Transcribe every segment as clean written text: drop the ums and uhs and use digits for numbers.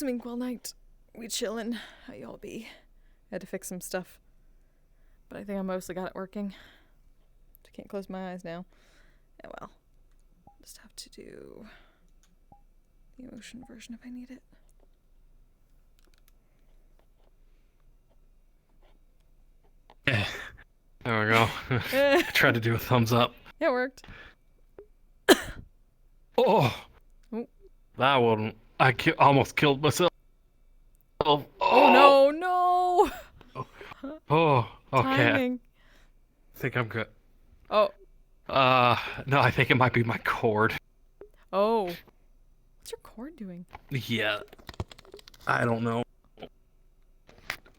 some Inkwell night. We chillin'. How y'all be? Had to fix some stuff. But I think I mostly got it working. I can't close my eyes now. Yeah, well. Just have to do the emotion version if I need it. There we go. I tried to do a thumbs up. Yeah, it worked. Oh! That one. Almost killed myself. Oh no, no! Oh, okay. Timing. I think I'm good. Oh. No, I think it might be my cord. Oh. What's your cord doing? Yeah. I don't know.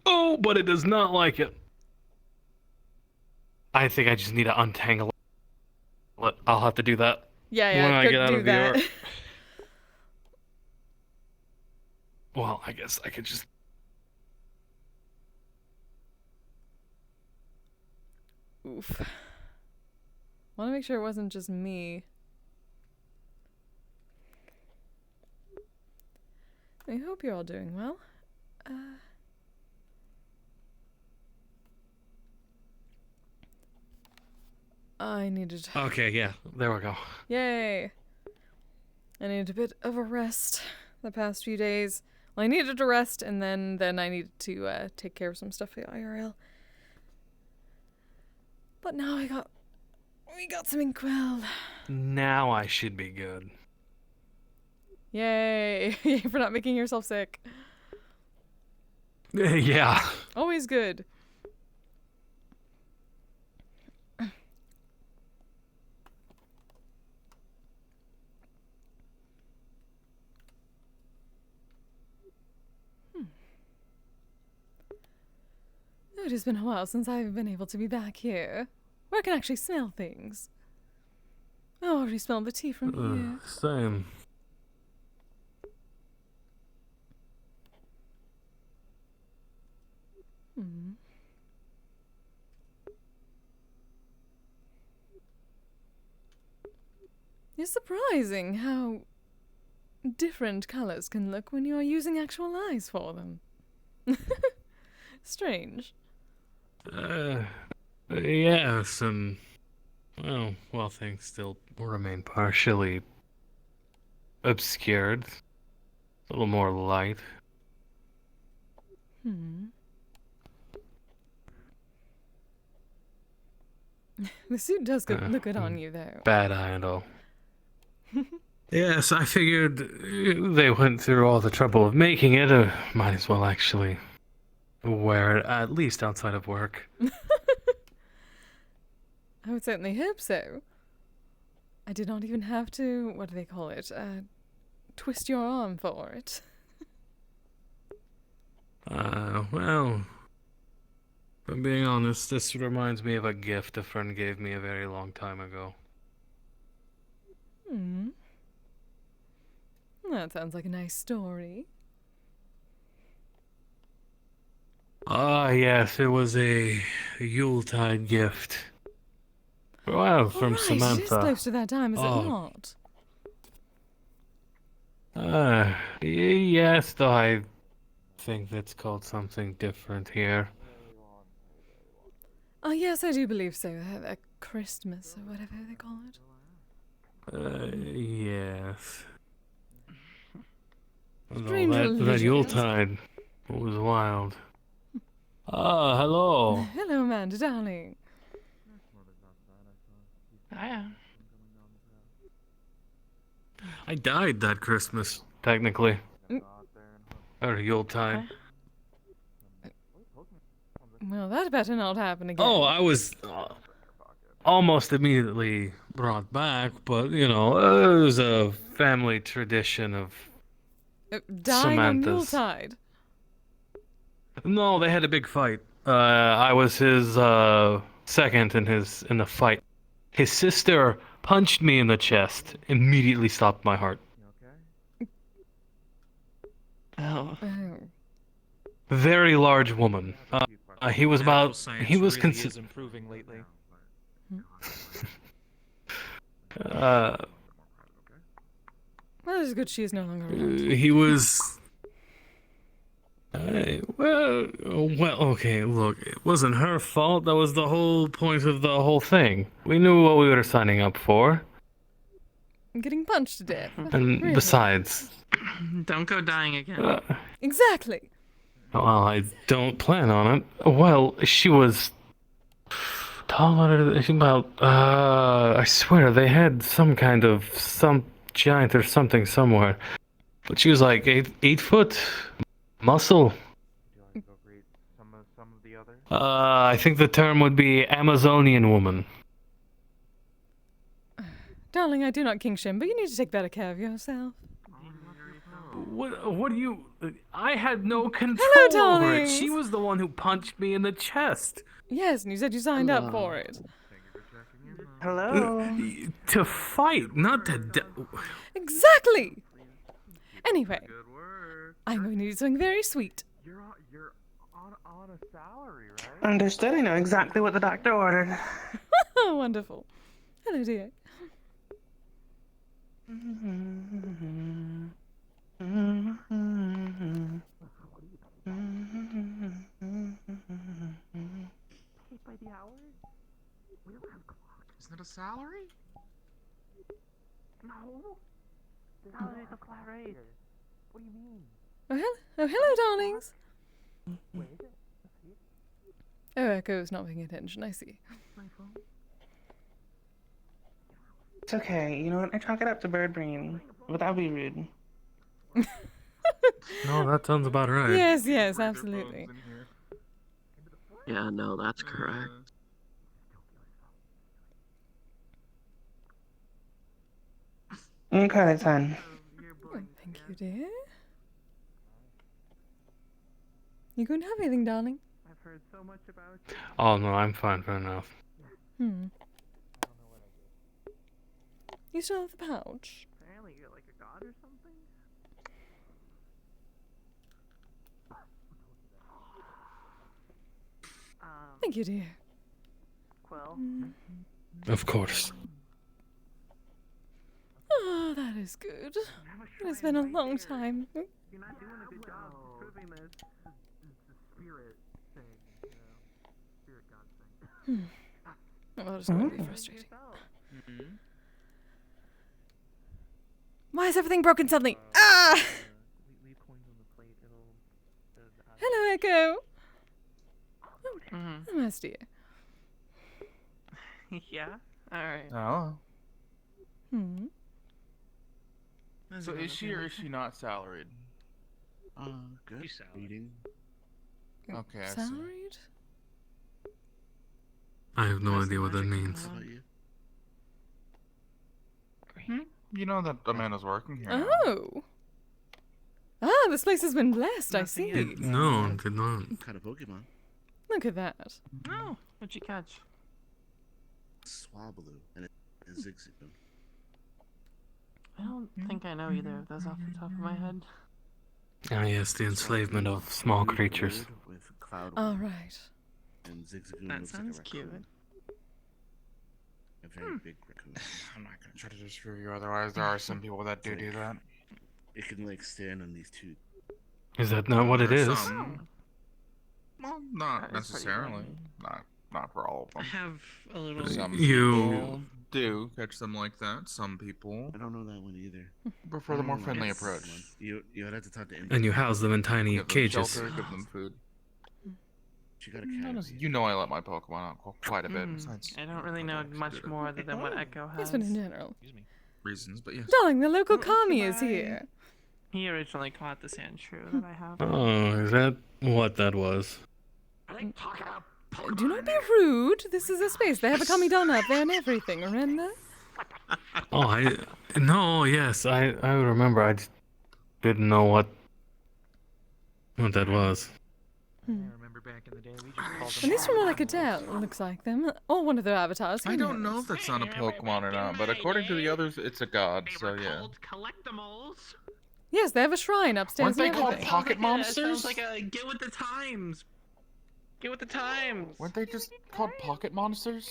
Oh, but it does not like it. I think I just need to untangle it. I'll have to do that. Yeah, when I get out do of that. VR. Well, I guess I could just... Oof. Want to make sure it wasn't just me. I hope you're all doing well. I needed... Okay, yeah. There we go. Yay! I needed a bit of a rest the past few days. Well, I needed a rest, and then I needed to take care of some stuff for the IRL. But now we got some Inkwell. Now I should be good. Yay! Yay for not making yourself sick. Yeah. Always good. It has been a while since I've been able to be back here, where I can actually smell things. I already smelled the tea from here. Same. It's surprising how different colors can look when you are using actual eyes for them. Strange. Yeah, some... Well, things still remain partially obscured. A little more light. The suit does look good on you, though. Bad eye and all. Yes, I figured they went through all the trouble of making it. Might as well actually wear it, at least outside of work. I would certainly hope so. I did not even have to, what do they call it, twist your arm for it. Well, if I'm being honest, this reminds me of a gift a friend gave me a very long time ago. That sounds like a nice story. Yes, it was a Yuletide gift. Well, from Samantha. It is close to that time, is it not? Yes, though I think that's called something different here. Oh, yes, I do believe so. A Christmas, or whatever they call it. Yes. Strange That Yuletide was wild. Hello. Hello, Amanda, darling. I died that Christmas, technically. Or Yuletide. Well, that better not happen again. Oh, I was almost immediately brought back, but, you know, it was a family tradition of dying on Samantha's. Yuletide? No, they had a big fight. I was his second in the fight. His sister punched me in the chest, immediately stopped my heart. Oh. Very large woman. He was improving lately. Well, it's good she is no longer around. He was Well, okay, look, it wasn't her fault. That was the whole point of the whole thing. We knew what we were signing up for. I'm getting punched to death. And Really? besides, Don't go dying again. Exactly. well, I don't plan on it. Well, she was taller. Well, I swear they had some giant or something somewhere. But she was like 8 foot, muscle. I think the term would be Amazonian woman. Darling, I do not king shame, but you need to take better care of yourself. What do you... I had no control Hello, over it. darlings. She was the one who punched me in the chest. Yes, and you said you signed up for it. Hello. To fight, not to... Exactly! Anyway, I'm going to do something very sweet. You're on a salary, right? Understood. I know exactly what the doctor ordered. Oh, wonderful. Hello, dear. By the hour? We don't have clocks. Isn't it a salary? No. Salary is a flat rate. What do you mean? Oh, hello, darlings. Where is it? Oh, Echo's not paying attention, I see. My phone? It's okay. You know what? I chalk it up to bird brain. But that would be rude. No, that sounds about right. Yes, absolutely. Yeah, no, that's correct. Okay, it's on. Oh, thank you, dear. You going to have anything, darling? I've heard so much about you. Oh, no, I'm fine for now. You still have the pouch? Apparently you're like a god or something? Thank you, dear. Quill? Of course. Oh, that is good. It has been a long time. You're not doing a good job proving this. It's the spirit thing, you know? Spirit god thing. Oh, that is going to be frustrating. Why is everything broken suddenly? Ah! Leave coins on the plate, it'll... Hello, Echo. Mm-hmm. Oh, nice, dear. Yeah. All right. Oh. How's So it is she going? or is she not salaried? Good. She's salaried. Reading. Okay, I see. Salaried? I have no How's idea the what that magic means. going about you? You know that Amanda's working here. now. Oh. Ah, this place has been blessed, I Nothing see. yet. No, did not. What kind of Pokemon? Look at that. Oh, what'd you catch? Swablu and a Zigzagoon. I don't think I know either of those off the top of my head. Ah, yes, the enslavement of small Blue creatures. bird With cloud All wings, right. and Zigzagoon That looks sounds like a cute. raccoon. A very big raccoon. I'm not gonna try to disprove you, otherwise there are some people that do that. It can like stand on these two. Is that not what it There are is? some. Well, That not is pretty necessarily. funny. Not for all of I them. have a little. Some You- people do catch them like that. Some people I don't know that one either. prefer the more I don't know friendly that one. approach. You would have to talk to. And you house them in tiny Give them cages. shelter, give them food. She got a cat. You know I let my Pokemon out quite a bit. Mm, Besides I don't really know much more other than what Echo Yes, has. but in general. reasons, but yes. Darling, the local Oh, kami is goodbye. here. He originally caught the Sandshrew that I have. Oh, is that what that was? Do not be rude. This is a space. They have a kami done up there and everything, remember? Oh, no, yes, I remember. I just didn't know what that was. I remember back in the day, we just called At them... least from what I could tell, it looks like them. Or one of their avatars. I who don't know knows? if that's not a Pokemon or not, but according to the others, it's a god, so yeah. Collectimals. Yes, they have a shrine upstairs Weren't and they called everything. Pocket Sounds Monsters? like a get with the times. Get with the times. Weren't they just called Pocket Monsters?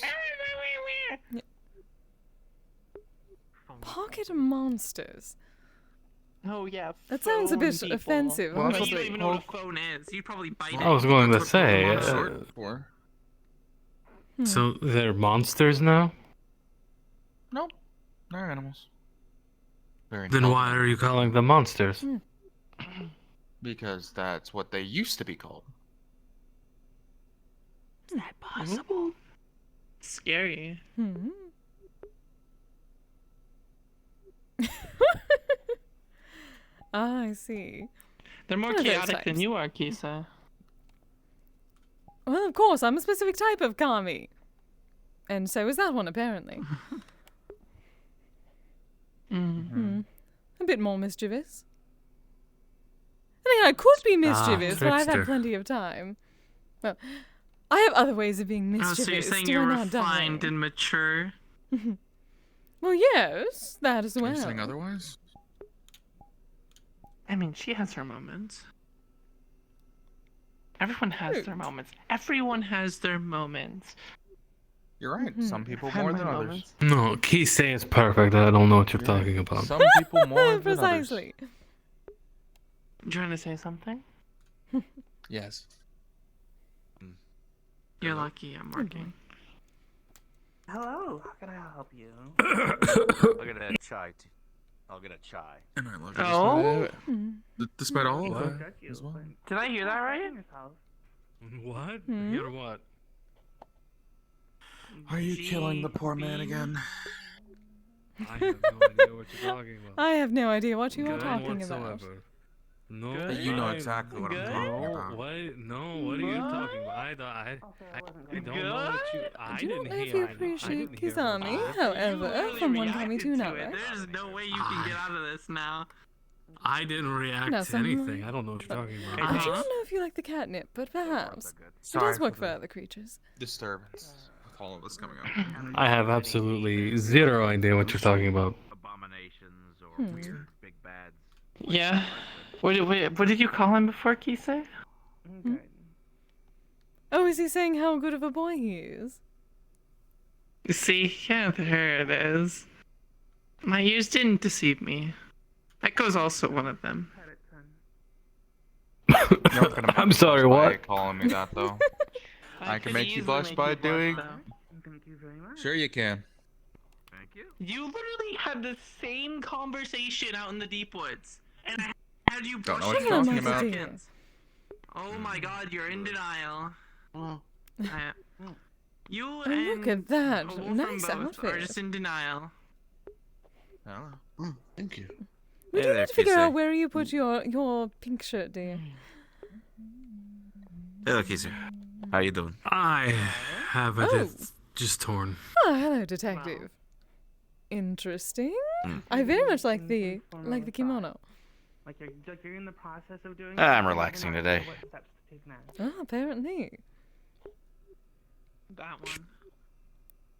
Pocket monsters. Oh yeah. That sounds a phone bit people. offensive, Well, that's You what don't honestly. they even know what a poke- phone is. You'd probably bite I was it. going to That's what say. Pokemon are short for. So they're monsters now? Nope. They're animals. Very Then why intelligent are you calling them monsters? because that's what they used to be called. Is that possible? Scary. Hmm. Ah, I see. They're more What are those chaotic than types? you are, Kise. Well, of course, I'm a specific type of kami. And so is that one, apparently. A bit more mischievous. I think I could be mischievous, but I've had trickster. plenty of time. Well, I have other ways of being Oh, mischievous. so you're saying do you're I not, refined darling? and mature? Well, yes, that as Are well. you saying otherwise? I mean, she has her moments. Everyone has their moments. Everyone has their moments. You're right. Some people I've had more my than others. moments. No, Kise is perfect. I don't know what you're You're talking right. about. Some people more than others. Precisely. You trying to say something? Yes. You're lucky I'm working. Hello, how can I help you? I'll get a chai. I'll get a chai. And I love Oh? you despite all of What? that as well. Did I hear that right? What? Hmm? Hear what? Are you killing the poor man again? I have no idea what you're talking about. I have no idea what you are None talking about. whatsoever. No, Good. You know I- exactly what I'm Good. talking No, about. what? No, what are you talking about? I don't know what you. I I do didn't not know if hear. you I appreciate didn't hear Kisame, what- however, really from one kami reacted to to another. it. There's no way you can get out of this now. I didn't react No, to some- anything. I don't know what you're talking about. I do Uh-huh. not know if you like the catnip, but perhaps. It Sorry does work for for the other creatures. disturbance with all of this coming up. I have absolutely zero idea what you're talking about. Abominations or Hmm. weird big bads. Yeah. What did you call him before, Kise? Oh, is he saying how good of a boy he is? See, yeah, there it is. My ears didn't deceive me. Echo's also one of them. You're not gonna make I'm me sorry, blush by what? calling me that though. I can could make you easily blush make by you blush, doing- though. Thank you very much. Sure you can. Thank you. You literally had the same conversation out in the deep woods, and I had you Don't know brushing what you're your talking teeth about. seconds. Oh my God, you're in denial. You Oh, and look at that. a wolf from Nice both are outfit. just in denial. Thank you. We Hey do there, need to figure Kise. out where you put your pink shirt, dear. Hello, Kise. How you doing? I have it. Oh. It's just torn. Oh, hello, detective. Interesting. I very much like the kimono. Like you're in the process of doing. I'm it, relaxing you're not today. sure what steps to take next. Oh, apparently. That one.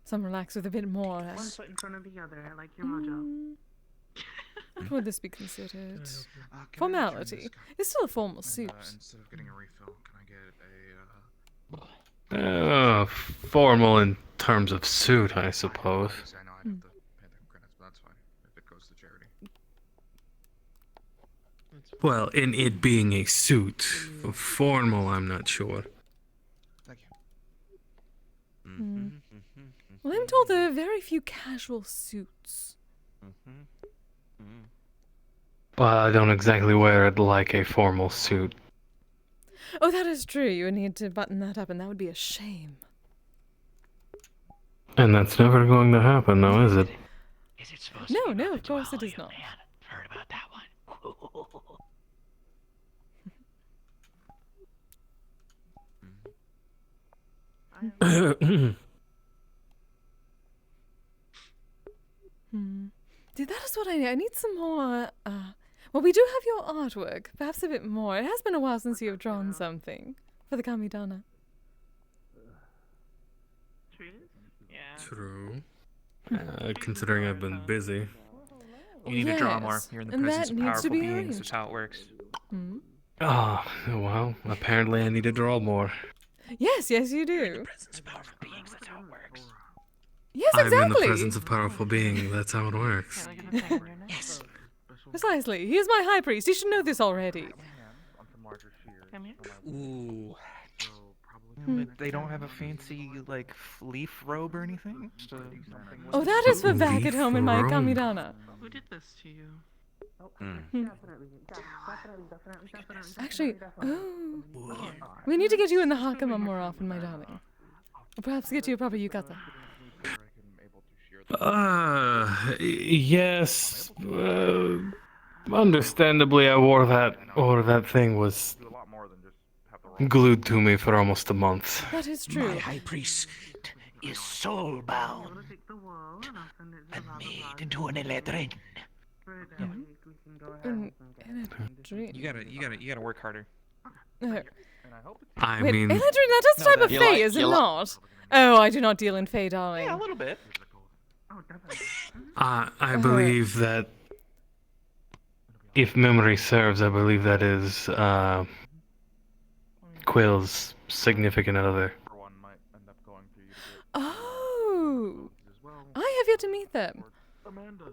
Some relax with a bit more. One foot in front of the other. I like your mojo. What would this be considered? Can I return Formality. this cup? It's still a formal And, suit. instead of getting a refill, can I get a Formal in terms of suit, I suppose. I know I'd have to pay the credits, but that's fine. If it goes to charity. Well, in it being a suit. Formal, I'm not sure. Thank you. Well, I'm told there are very few casual suits. Well, I don't exactly wear it like a formal suit. Oh, that is true. You would need to button that up, and that would be a shame. And that's never going to happen, now is it? Is it supposed No, no, of course it is not. Heard about that one. See, that is what I need. I need some more, well, we do have your artwork. Perhaps a bit more. It has been a while since you have drawn something for the Kamidana. Yeah. True. Considering I've been busy. You need to draw more. Yes, You're in the and presence that of needs to powerful be beings. arranged. That's how it works. Oh, well, apparently I need to draw more. Yes, yes, you do. Presence of powerful beings. That's how it works. Yes, I'm in the exactly. presence of powerful being, that's how it works. Can I get a thing on your neck? Yes. Precisely. He is my high priest. He should know this already. On some larger shears. Come here. Ooh. So probably But they don't have a fancy, like, leaf robe or anything? Just do something with Oh, that is for back at home in my kamidana. Who did this to you? Actually, oh, we need to get you in the hakama more often, my darling. Or perhaps get you a proper yukata. Yes. Understandably, I wore that thing was do a lot more than just have the roll. glued to me for almost a month. That is My true. high priest is soul-bound and made into an electric. In a dream. You gotta work harder. I Wait, mean, Eladrin, that is a type of you fae, like- is it you like- not? Oh, I do not deal in fae, darling. Yeah, a little bit. I believe that, if memory serves, I believe that is Quill's significant other. For one might end up going through you to get Oh, as well. I have yet to meet them. Amanda,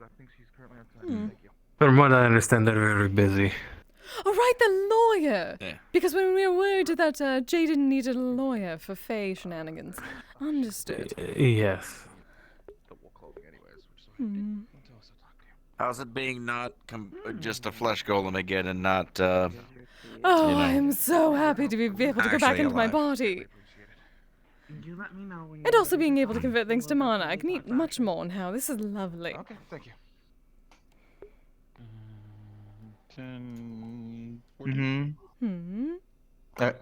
I think she's currently outside. Hmm. Thank you. From what I understand, they're very busy. Oh, right, the lawyer. Yeah. Because when we were worried that Jaden needed a lawyer for fae shenanigans. Understood. Yes. The wool clothing anyways. Hmm. How's it being not just a flesh golem again and not, Oh, You know, I am so happy to be able to go back actually into my alive. body. You let me know when And also being able to convert things to mana. I can eat much more now. This is lovely. Okay, thank you. 10... Mm-hmm. Hmm. Uh,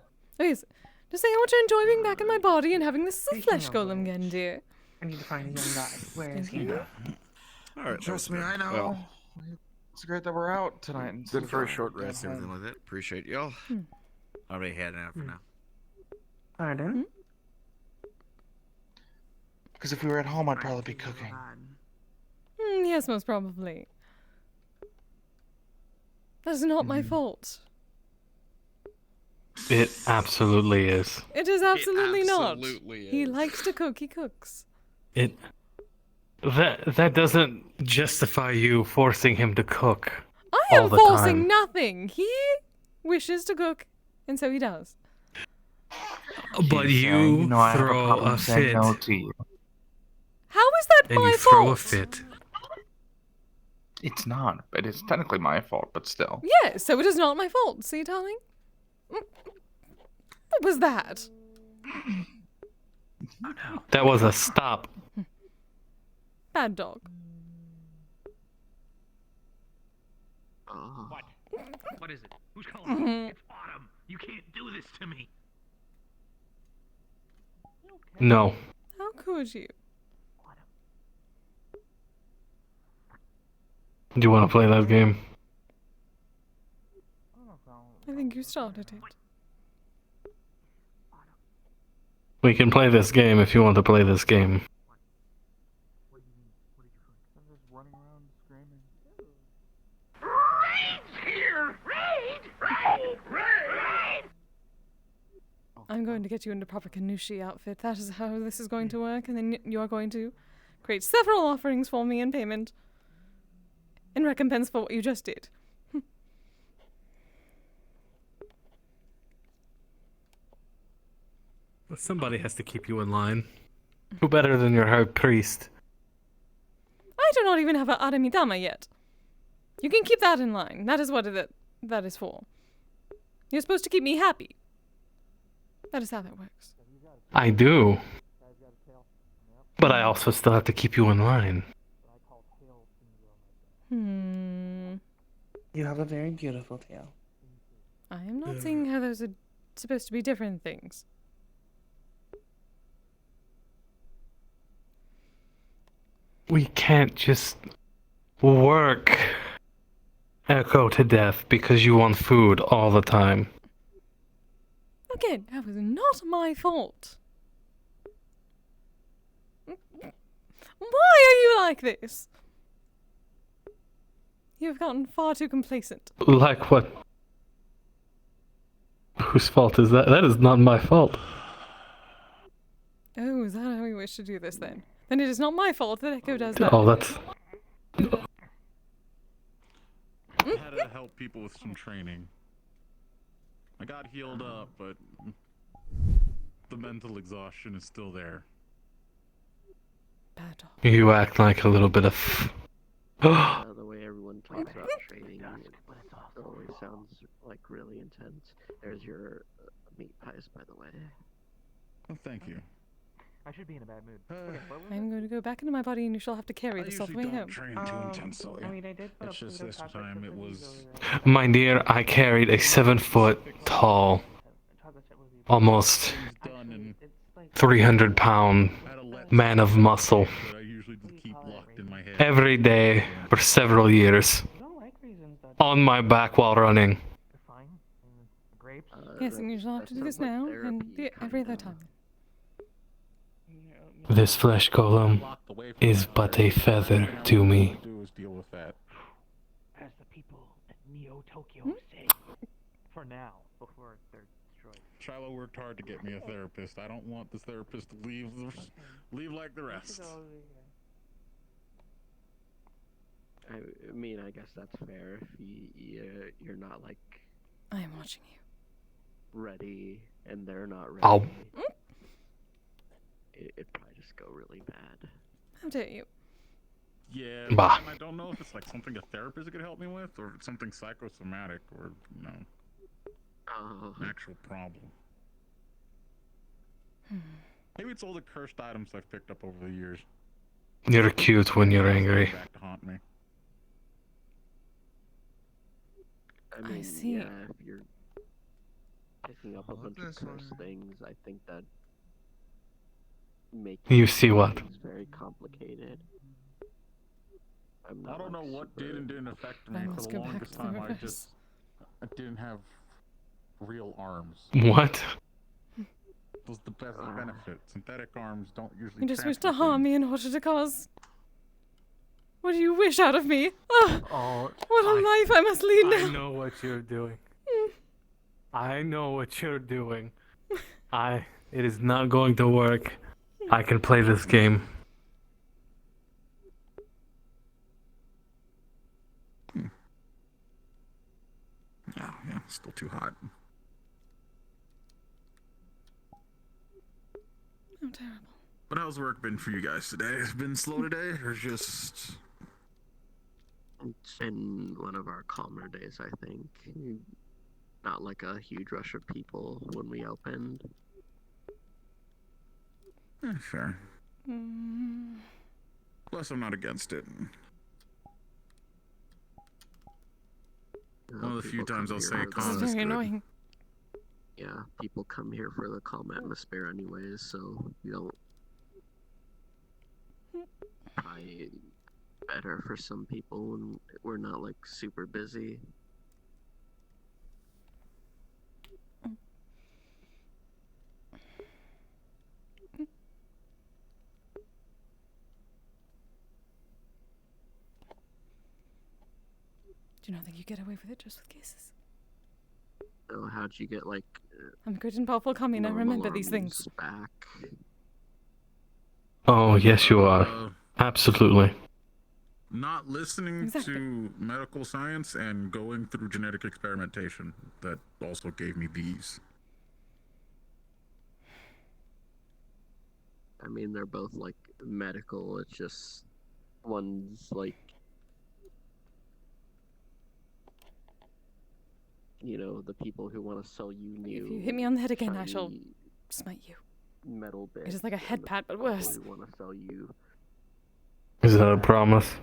Okay, so just saying I want to enjoy being back in my body and having this as a flesh golem again, dear. I need to find a young guy. Where is he? alright. Trust me, I know. Well, It's great that we're out tonight. And good for a short rest and everything like that. Appreciate y'all. Hmm. I'll be heading out for now. Pardon? Because if we were at home, I'd probably be cooking. Yes, most probably. That is not my fault. It absolutely is. It is absolutely not. absolutely He is. likes to cook, he cooks. That doesn't justify you forcing him to cook. I all am the forcing time. nothing. He wishes to cook, and so he does. But you know I have a throw problem a saying fit, no to you. How is that and my you throw a fault? fit. It's not, but it's technically my fault, but still. Yes, so it is not my fault. See, darling? What was that? That was a stop. Bad dog. What? What is it? Who's calling? Mhm. It's Autumn. You can't do this to me. No. How could you? Do you want to play that game? I think you started it. We can play this game if you want to play this game. What do you mean? What did you find? I'm just running around screaming. I'm going to get you into proper Kanushi outfit. That is how this is going to work, and then you are going to create several offerings for me in payment. In recompense for what you just did. Somebody has to keep you in line. Who better than your high priest? I do not even have an Aramidama yet. You can keep that in line. That is what that is for. You're supposed to keep me happy. That is how that works. I do. But I also still have to keep you in line. You have a very beautiful tail. I am not seeing how those are supposed to be different things. We can't just work Echo to death because you want food all the time. Again, that was not my fault. Why are you like this? You have gotten far too complacent. Like what? Whose fault is that? That is not my fault. Oh, is that how we wish to do this then? Then it is not my fault that Echo does that. Oh, that's... had to help people with some training. I got healed up, but the mental exhaustion is still there. Bad dog. You act like a little bit of. The way everyone talks about training, it always sounds like really intense. There's your meat pies, by the way. Oh, thank you. I should be in a bad mood. Okay, I'm going to go back into my body and you shall have to carry this all the way home. Train too intensely. I mean, I did put It's up just some this chocolate time chip it was. cookies over My dear, I carried a 7-foot tall, chocolate chip would be almost Done and 300-pound man of muscle that I usually just keep locked in my head. every day for several years You don't like raisins, though. on my back while running. They're fine. Grapes. Yes, and you shall have to do this now and every other time. This flesh golem is but a feather to me. Do is deal with that. As the people at Neo Tokyo say. For now, before they're destroyed. Shiloh worked hard to get me a therapist. I don't want this therapist to leave like the rest. I mean, I guess that's fair. If you're not like I am watching you. ready, and they're not ready. Ow. It'd probably just go really bad. How dare you? Yeah, Bah. I don't know if it's like something a therapist could help me with, or if it's something psychosomatic, or an actual problem. Maybe it's all the cursed items I've picked up over the years. You're cute when you're angry. Back to haunt me. I mean, see. yeah, if you're picking up a bunch of cursed things, I think that makes You see what? things very complicated. I don't know what did and didn't affect me I for must the go back longest to the time. reverse. I didn't have real arms. What? That was the best benefit. Synthetic arms don't usually. You just wish to transfer harm things. me in order to cause. What do you wish out of me? Ah, Oh, what a life I must lead now. I know what you're doing. I know what you're doing. It is not going to work. I can play this game. Yeah, still too hot. Oh, terrible. But how's work been for you guys today? It's been slow today, or just? It's been one of our calmer days, I think. Not like a huge rush of people when we opened. Sure. Mm, Plus, I'm not against it. One of the few People times come I'll here say for the- this is calm is very good. annoying. Yeah, people come here for the calm atmosphere anyways, so you don't. Probably better for some people when we're not like super busy. Do you not think you get away with it just with cases? So how'd you get like I'm a great and powerful kami and I normal remember these things. arms back? Oh, yes, you are. Absolutely. Not listening Exactly. to medical science and going through genetic experimentation. That also gave me these. I mean, they're both like medical. It's just one's like, you know, the people who want to sell you new. If you hit me on the head again, I shall shiny smite you. metal bits. It is like a head and the pat, but people worse. who want to sell you. Is that a promise?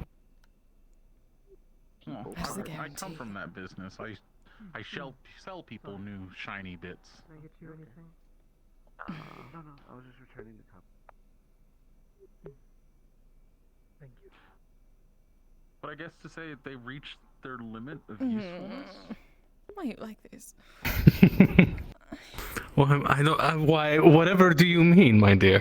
People That is a I come guarantee. from that business. I sell people new shiny bits. Can I get you anything? No, I was just returning the cup. Thank you. But I guess to say they reached their limit of usefulness. Why you like this? Well, I don't. Why? Whatever do you mean, my dear?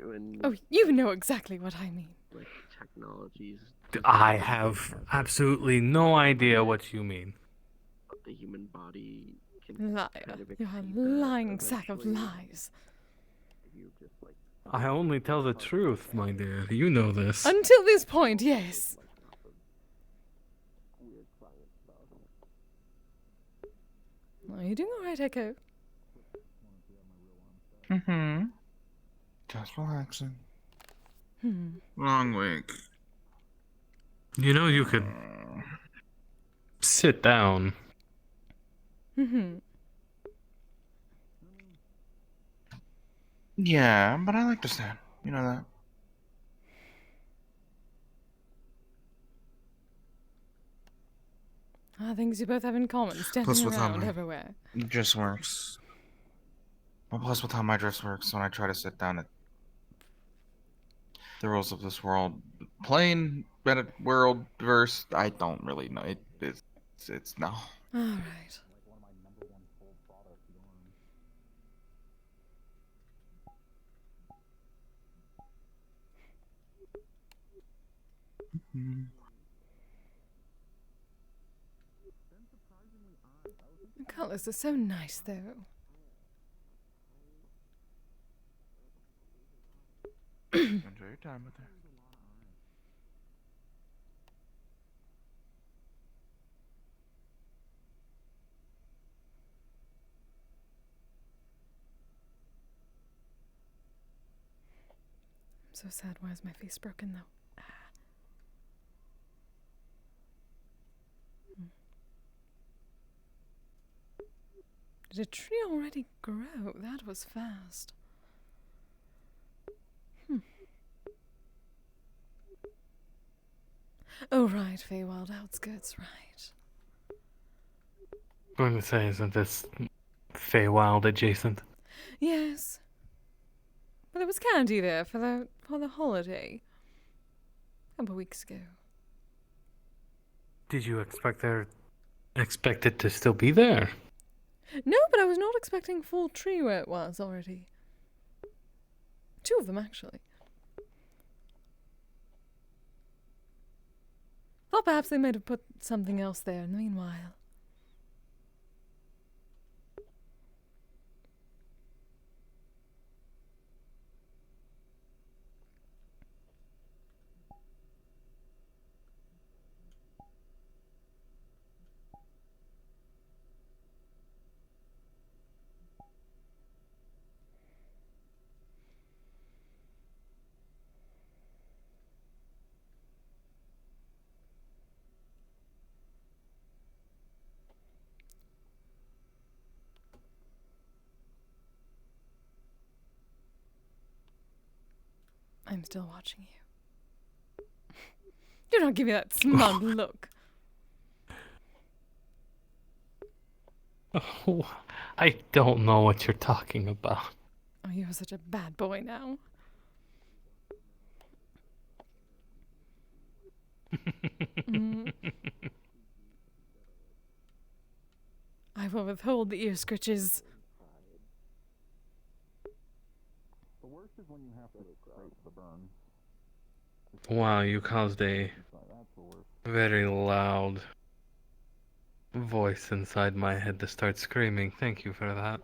When Oh, you know exactly what I mean. like technologies. I have absolutely no idea what you mean. The human body can Liar. kind of You're a exceed that lying sack of eventually. lies. If you just like I only tell the truth, my dear. You know this. Until this point, yes. weird science stuff. Are you doing alright, Echo? Mm-hmm. Just relaxing. Long week. You know you could sit down. Yeah, but I like to stand. You know that. Things you both have in common, standing Plus with how around my everywhere. dress works. Well, plus with how my dress works, when I try to sit down at the rules of this world, plain world verse, I don't really know. It's no. Alright. The colours are so nice, though. Enjoy your time with her. I'm so sad. Why is my face broken, though? Did a tree already grow? That was fast. Oh, right, Feywild outskirts, right. I'm going to say, isn't this Feywild adjacent? Yes. But there was candy there for the holiday. A couple weeks ago. Did you expect it to still be there? No, but I was not expecting full tree where it was already. 2 of them, actually. Thought perhaps they might have put something else there in the meanwhile. I'm still watching you. Do not give me that smug look. Oh, I don't know what you're talking about. Oh, you are such a bad boy now. I will withhold the ear scritches. The worst is when you have to scrape the burn. Wow, you caused a very loud voice inside my head to start screaming. Thank you for that.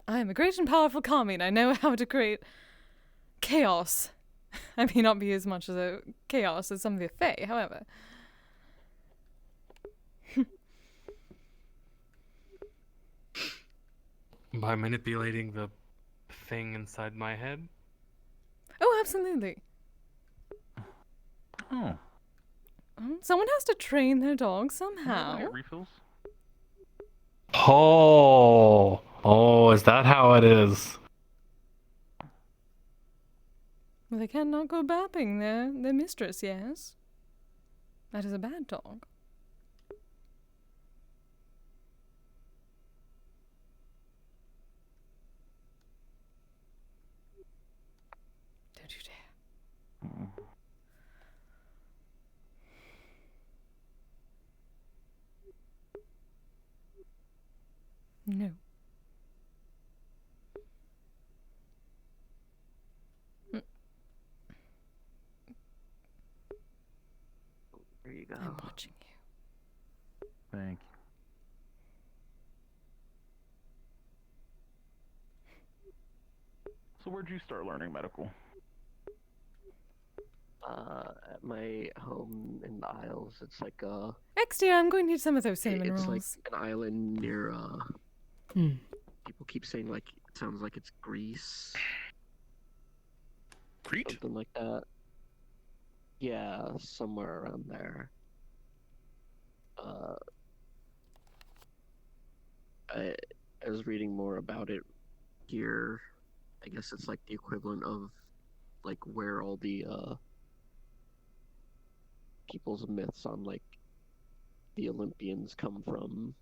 I am a great and powerful kami, and I know how to create chaos. I may not be as much as a chaos as some of the Fae, however. By manipulating the thing inside my head? Oh, absolutely. Oh. Someone has to train their dog somehow. Refills? Oh, is that how it is? Well, they cannot go bapping their mistress, yes. That is a bad dog. Don't you dare. No. There you go. I'm watching you. Thank you. So where'd you start learning medical? At my home in the Isles, it's like XD, I'm going to need some of those cinnamon it's rolls. like an island near people keep saying like it sounds like it's Greece. Crete? Something like that. Yeah, somewhere around there. I was reading more about it here. I guess it's like the equivalent of like where all the people's myths on like the Olympians come from.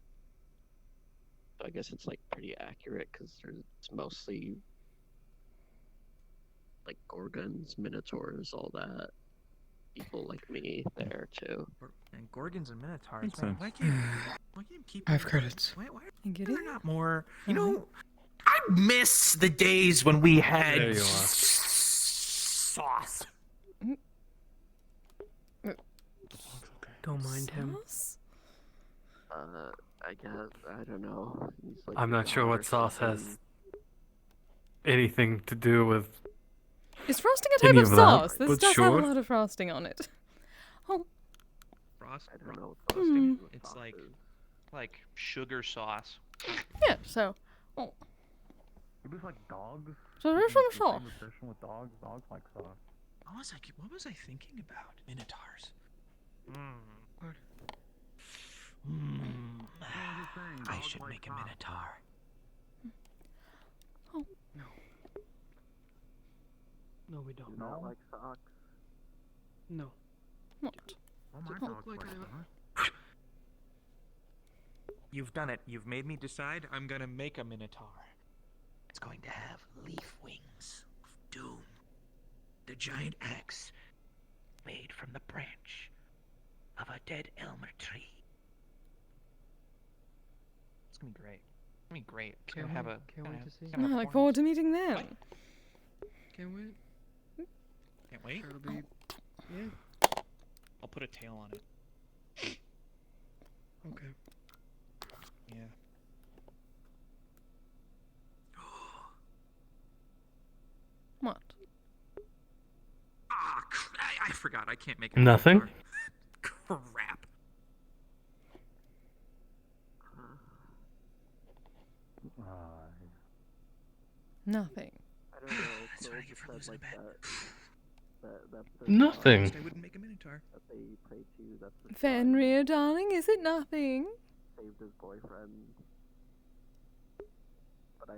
I guess it's like pretty accurate because it's mostly like gorgons, minotaurs, all that. People like me there too. And Gorgons and Minotaurs, Makes man. sense. Why can't keep 5 credits. Why You get are there it? not more? You know, I miss the days when we had There you are. sauce. Don't mind him. Sauce? I guess I don't know. He's like I'm your not sure god what or sauce has something. anything to do with. Is frosting a type Any of of that, sauce? This but does have a sure. lot of frosting on it. Oh, Frost. I don't know. Hmm. It's like sugar sauce. yeah, so. Oh. It was like dogs. So there's some sauce. Obsession with dogs. Dogs like sauce. What was I thinking about? Minotaurs. I should make a minotaur. Oh. No, we don't. Not like socks. No. What? Oh my Oh, dog's like You've done it. You've made me decide. I'm gonna make a minotaur. It's going to have leaf wings of doom. The giant axe made from the branch of a dead elmer tree. It's gonna be great. It's gonna be great. It's gonna have a. Can't wait to see. gonna have I look horns. forward to meeting them. Can't wait. Can't wait. It'll be. Yeah. I'll put a tail on it. Okay. Yeah. What? I forgot. I can't make a Nothing? minotaur. Crap. Nothing. I don't know. That's what I Cole get for just losing said, a like, bet. That's the Nothing. I wouldn't make a minotaur. that they pray to. That's the god Fenrir, darling, is it nothing? saved his boyfriend. But I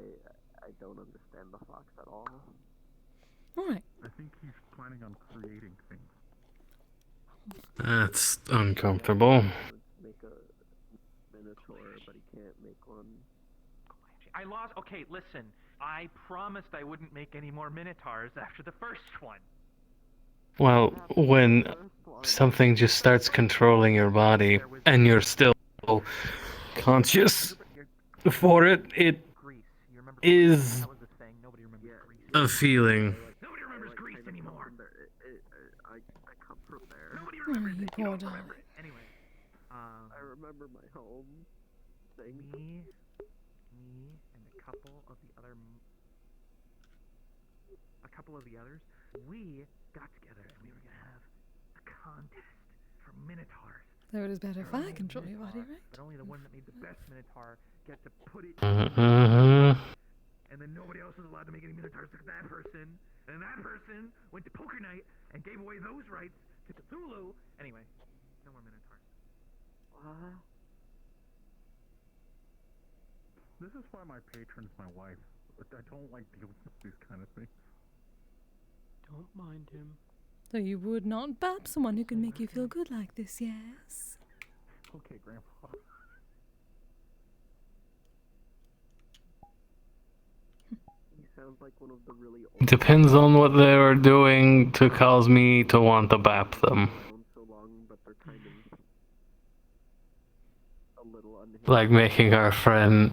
don't understand the fox at all. Alright. I think he's planning on creating things. That's uncomfortable. He wants to make a minotaur, but he can't make one. I lost. Okay, listen. I promised I wouldn't make any more minotaurs after the first one. Well, when something just starts controlling your body and you're still conscious for it, it Greece. You remember is that was the thing. Nobody remembers Greece. a feeling. Nobody remembers Greece anymore. I come from there. Nobody Oh, remembers you it. poor You don't darling. remember it. Anyway, I remember my home thing. me, and a couple of the others, we got together and we were gonna have a contest for minotaurs. So it is better if I control your body, right? But only the one that made the best minotaur get to put it. Mm-hmm. And then nobody else was allowed to make any minotaurs except that person. And then that person went to poker night and gave away those rights to Cthulhu. Anyway, no more minotaurs. What? This is why my patron's my wife. I don't like dealing with these kind of things. Don't mind him. So you would not bap someone who can make you feel good like this, yes? Okay, Grandpa. He sounds like one of the really old Depends on what they were doing to cause me to want to bap them. known so long, but they're kind of a little unhinged. Like making our friend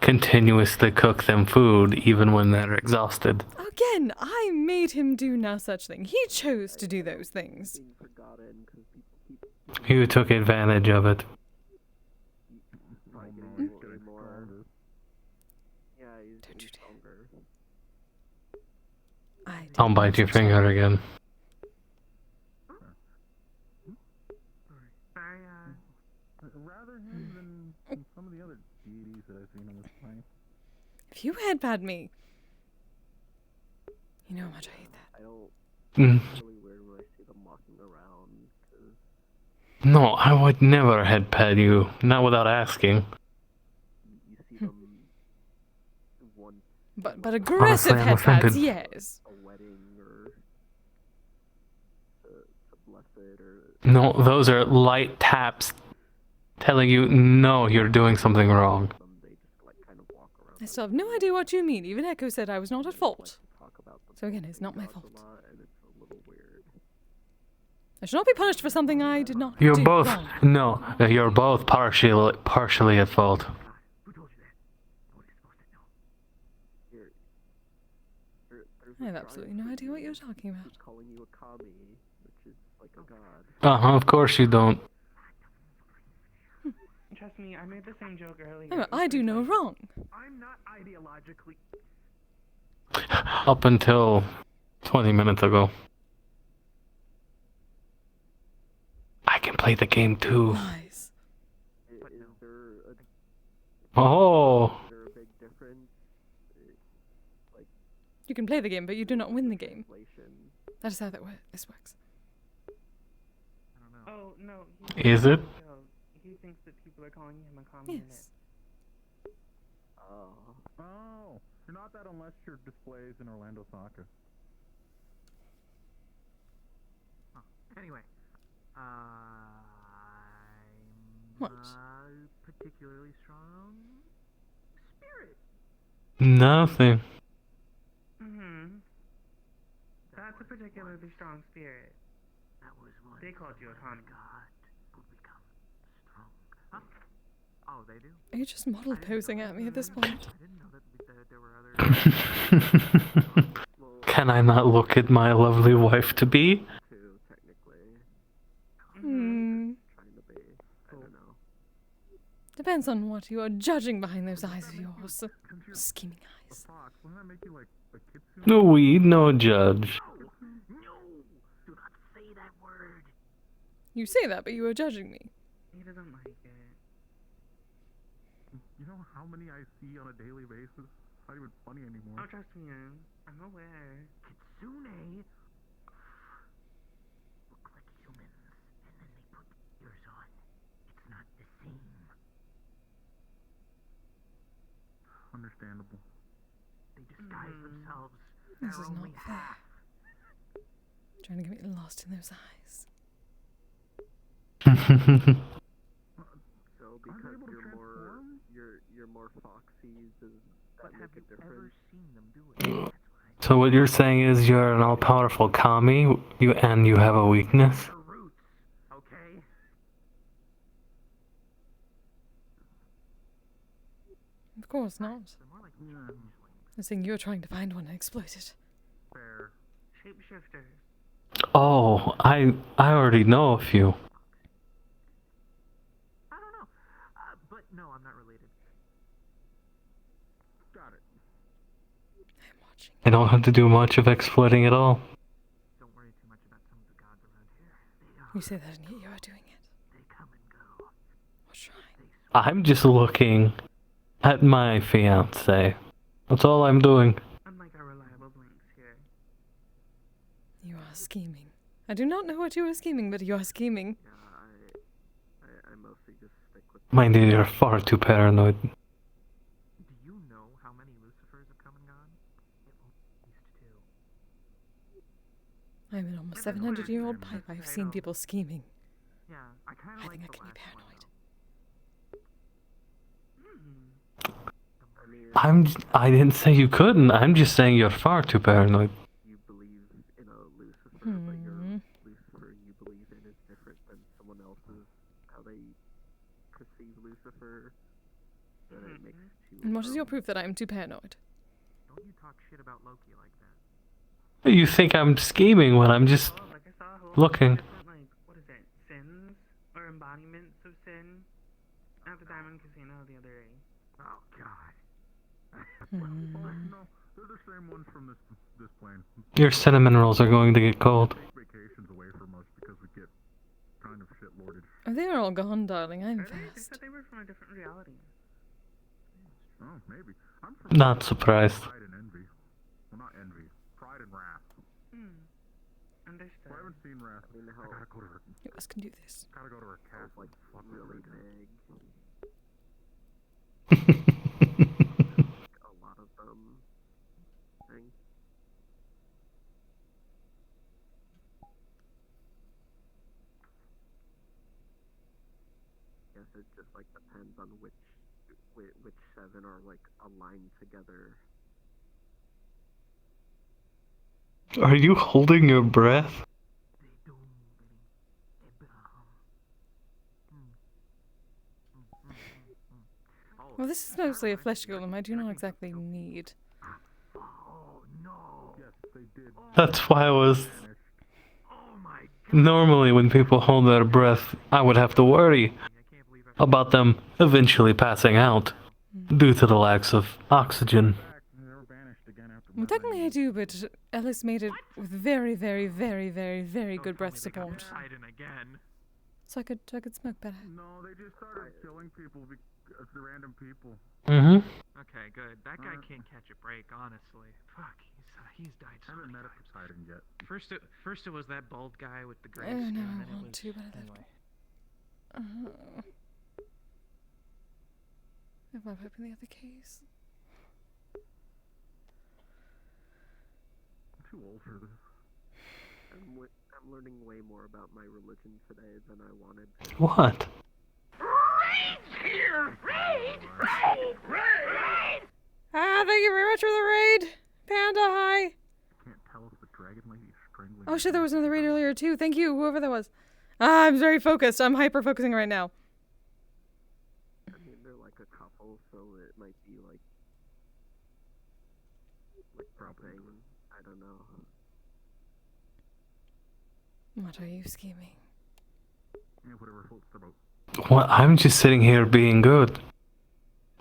continuously cook them food even when they're exhausted. Again, I made him do no such thing. He chose to do those things. Being forgotten because people keep You took advantage of it. probably Oh, no, getting he's getting more. stronger. Yeah, he's Don't getting you dare. stronger. I I'll bite your finger again. that I've seen on this plane. If you headpad me, you know how much I hate that. I don't. Mm. It's really weird when I see them walking around. 'Cause No, I would never headpad you, not without asking. you see them one. But aggressive Honestly, I'm headpads, offended. yes. A wedding or to bless it or. No, those are light taps telling you, no, you're doing something wrong. They just like kind of walk around. I still have no idea what you mean. Even Echo said I was not at fault. Talk about the So again, it's not my fault. and it's a little weird. I should not be punished for something I did not You're do both, wrong. no, you're both partially at fault. Who told you that? Nobody's supposed to know. There's I have a absolutely giant no idea what you're person talking about. who's calling you a kami, which is like a god. Of course you don't. Trust me, I made the same joke earlier. Oh, I do no wrong. I'm not ideologically. Up until 20 minutes ago. I can play the game too. Lies. Is there Oh, is there a big difference? Like You can play the game, but you do not win the game. inflation. That is how this works. I don't know. Oh, no. is it? He thinks that people are calling him a communist. Yes. Oh, you're not that unless your displays in Orlando soccer. Huh. Anyway, What? particularly strong spirit. Nothing. Mm-hmm. That's a particularly strong spirit. That was one. They called you a con. God will become strong. Huh? Oh, they do. Are you just model posing at me at this point? I didn't know that there were other. Can I not look at my lovely wife to be? Too technically. Hmm. Trying to be. I don't know. Depends on what you are judging behind those eyes of yours. Scheming eyes. Fox, wouldn't that make you like a kitsune? No weed, no judge. No, do not say that word. You say that, but you are judging me. He doesn't like it. You know how many I see on a daily basis? It's not even funny anymore. Oh, trust me, I'm aware. Kitsune look like humans, and then they put ears on. It's not the same. Understandable. They disguise themselves. This They're is only not fair. half. Trying to get me lost in those eyes. So because you're more foxy, does that make a difference? Ever seen them do it? That's what I So what you're saying is you're an all-powerful kami, you have a weakness? Her roots, okay? Of course not. They're more like changelings. I'm saying you're trying to find one and exploit it. Fair. Shapeshifters. Oh, I already know a few. I don't know. But no, I'm not related. Got it. I'm watching. I don't have to do much of exploiting at all. Don't worry too much about some of the gods around here. You say that and yet you are doing it. They come and go. Or trying. I'm just looking at my fiance. That's all I'm doing. Unlike our reliable blinks here. You are scheming. I do not know what you are scheming, but you are scheming. Yeah, I mostly just stick with. Mind you, you're far too paranoid. Do you know how many Lucifers have come and gone? At least two. I'm an almost 700-year-old pipe. I've seen people scheming. Yeah, I kind of I like think I the can be last one, paranoid. I didn't say you couldn't. I'm just saying you're far too paranoid. You believe in a Lucifer, but your Lucifer you believe in is different than someone else's. How they perceive Lucifer. That it makes two. And what is your proof that I am too paranoid? Don't you talk shit about Loki like that. You think I'm scheming when I'm just Oh, like I saw a whole looking. different, like, what is it? Sins? Or embodiments of sin? At the Diamond Casino the other day. Oh god. Oh, no, they're the same ones from this plane. Your cinnamon rolls are going to get cold. Take vacations away from us because we get kind of shit lorded. Oh, they are all gone, darling. I'm Are they? They fast. said they were from a different reality. Oh, maybe. I'm from Not surprised. Pride and envy. Well, not envy. Pride and wrath. Understood. Well, I haven't seen wrath. I gotta go to her. You guys can do this. Gotta go to her castle. Like really vague. A lot of them. Things. Guess it just like depends on which 7 are like aligned together. Are you holding your breath? Well, this is mostly a flesh golem. I do not exactly need. That's why I was... Normally when people hold their breath, I would have to worry about them eventually passing out due to the lack of oxygen. Well, technically I do, but Ellis made it with very, very, very, very, very good breath support. So I could smoke better. No, they just started killing people, the random people. Mm-hmm. Okay, good. That guy can't catch a break, honestly. Fuck, he's died so many times. Hiding yet. First it was that bald guy with the gray Oh skin, no, and I then it want was... to, but I left. If I'm hoping the other case. I'm too old for this. I'm learning way more about my religion today than I wanted to. What? Ah, thank you very much for the raid! Panda, hi! Can't tell if the dragon lady is strangling. Oh shit, there was another raid earlier too. Thank you, whoever that was. Ah, I'm very focused. I'm hyper-focusing right now. I mean, they're like a couple, so it might be like probably. I don't know. What are you scheming? Yeah, whatever floats their boat. What? I'm just sitting here being good.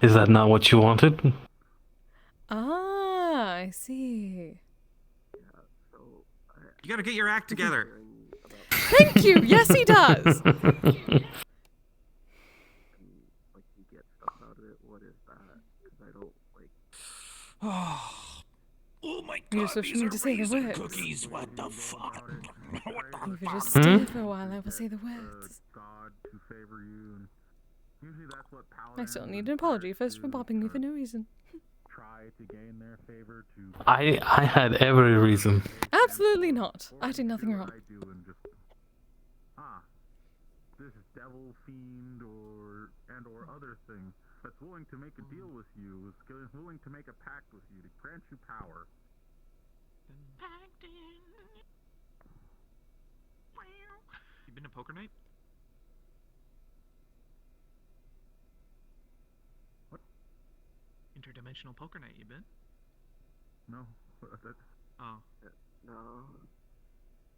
Is that not what you wanted? Ah, I see. Yeah, so You gotta get your act together. Thank you! Yes, he does! like you get stuff out of it. What is that? Because I don't like. Oh my You're god, so these sure are to say the raisin words. cookies. What the fuck? If you just stay for a while, I will say the words. God to favor you, and usually that's what I still need an apology first for popping me for no reason. try to gain their favor to. I had every reason. Absolutely not. I did nothing wrong. I do and just this devil fiend or other thing that's willing to make a deal with you, is willing to make a pact with you to grant you power. You been to poker night? What? Interdimensional poker night, you been? No, that. Oh. No.